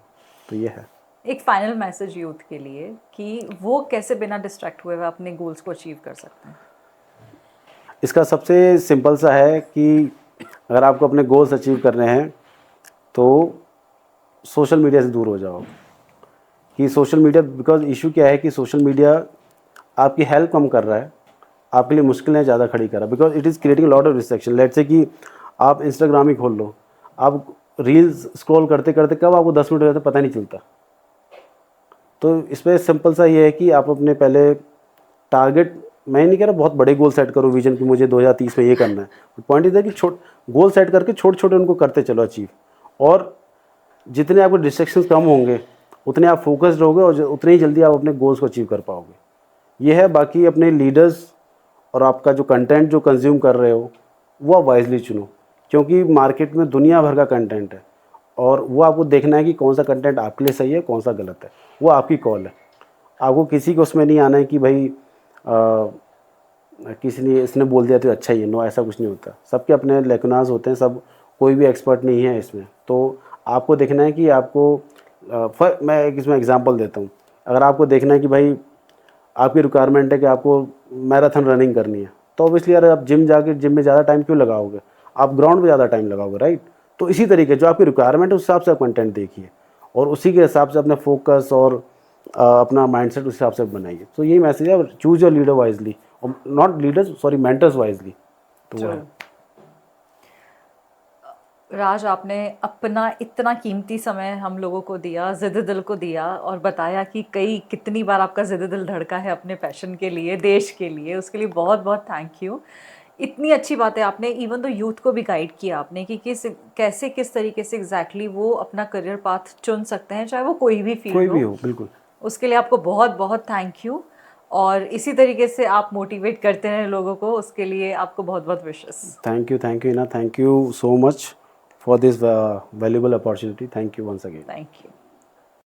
Speaker 2: तो ये है।
Speaker 1: एक फाइनल मैसेज यूथ के लिए कि वो कैसे बिना डिस्ट्रैक्ट हुए अपने गोल्स को अचीव कर सकते हैं।
Speaker 2: इसका सबसे सिंपल सा है कि अगर आपको अपने गोल्स अचीव करने हैं तो सोशल मीडिया से दूर हो जाओ। कि सोशल मीडिया, बिकॉज इशू क्या है कि सोशल मीडिया आपकी हेल्प कम कर रहा है, आपके लिए मुश्किलें ज़्यादा खड़ी कर रहा है, because it is creating lot of distraction. Let's say कि आप इंस्टाग्राम ही खोल लो, आप रील्स स्क्रॉल करते करते कब आपको 10 मिनट हो जाते पता नहीं चलता। तो इसमें सिंपल सा ये है कि आप अपने पहले टारगेट, मैं नहीं कह रहा बहुत बड़े गोल सेट करो विजन कि मुझे 2030 में ये करना है, पॉइंट इधर कि गोल सेट करके छोटे छोटे उनको करते चलो अचीव, और जितने आपको डिस्ट्रैक्शंस कम होंगे उतने आप फोकस्ड रहोगे और उतने ही जल्दी आप अपने गोल्स को अचीव कर पाओगे। ये है। बाकी अपने लीडर्स और आपका जो कंटेंट जो कंज्यूम कर रहे हो वो आप वाइजली चुनो, क्योंकि मार्केट में दुनिया भर का कंटेंट है और वो आपको देखना है कि कौन सा कंटेंट आपके लिए सही है कौन सा गलत है, वो आपकी कॉल है। आपको किसी को उसमें नहीं आना है कि भाई किसी ने इसने बोल दिया तो अच्छा ही है, नो, ऐसा कुछ नहीं होता। सबके अपने लेकुनाज होते हैं, सब कोई भी एक्सपर्ट नहीं है इसमें। तो आपको देखना है कि आपको मैं एक इसमें एग्जांपल देता हूँ। अगर आपको देखना है कि भाई आपकी रिक्वायरमेंट है कि आपको मैराथन रनिंग करनी है, तो ऑब्वियसली यार आप जिम में ज़्यादा टाइम क्यों लगाओगे, आप ग्राउंड पे ज़्यादा टाइम लगाओगे, राइट। तो इसी तरीके जो आपकी रिक्वायरमेंट है उस हिसाब से आप कंटेंट देखिए और उसी के हिसाब से अपने फोकस और अपना माइंडसेट उस हिसाब से बनाइए। तो यही मैसेज है, choose your leader wisely, not leaders, sorry, mentors wisely. तो वो है।
Speaker 1: राज, आपने अपना इतना कीमती समय हम लोगों को दिया, ज़िद दिल को दिया और बताया कि कितनी बार आपका ज़िद दिल धड़का है अपने पैशन के लिए, देश के लिए। उसके लिए बहुत बहुत थैंक यू। इतनी अच्छी बातें आपने, इवन तो यूथ को भी गाइड किया आपने कि किस तरीके से एग्जैक्टली वो अपना करियर पाथ चुन सकते हैं, चाहे वो कोई भी फील्ड
Speaker 2: हो। बिल्कुल।
Speaker 1: उसके लिए आपको बहुत बहुत थैंक यू। और इसी तरीके से आप मोटिवेट करते रहें लोगों को, उसके लिए आपको बहुत बहुत विशेस।
Speaker 2: थैंक यू इना, thank you so much for this valuable opportunity. Thank you once again.
Speaker 1: Thank you.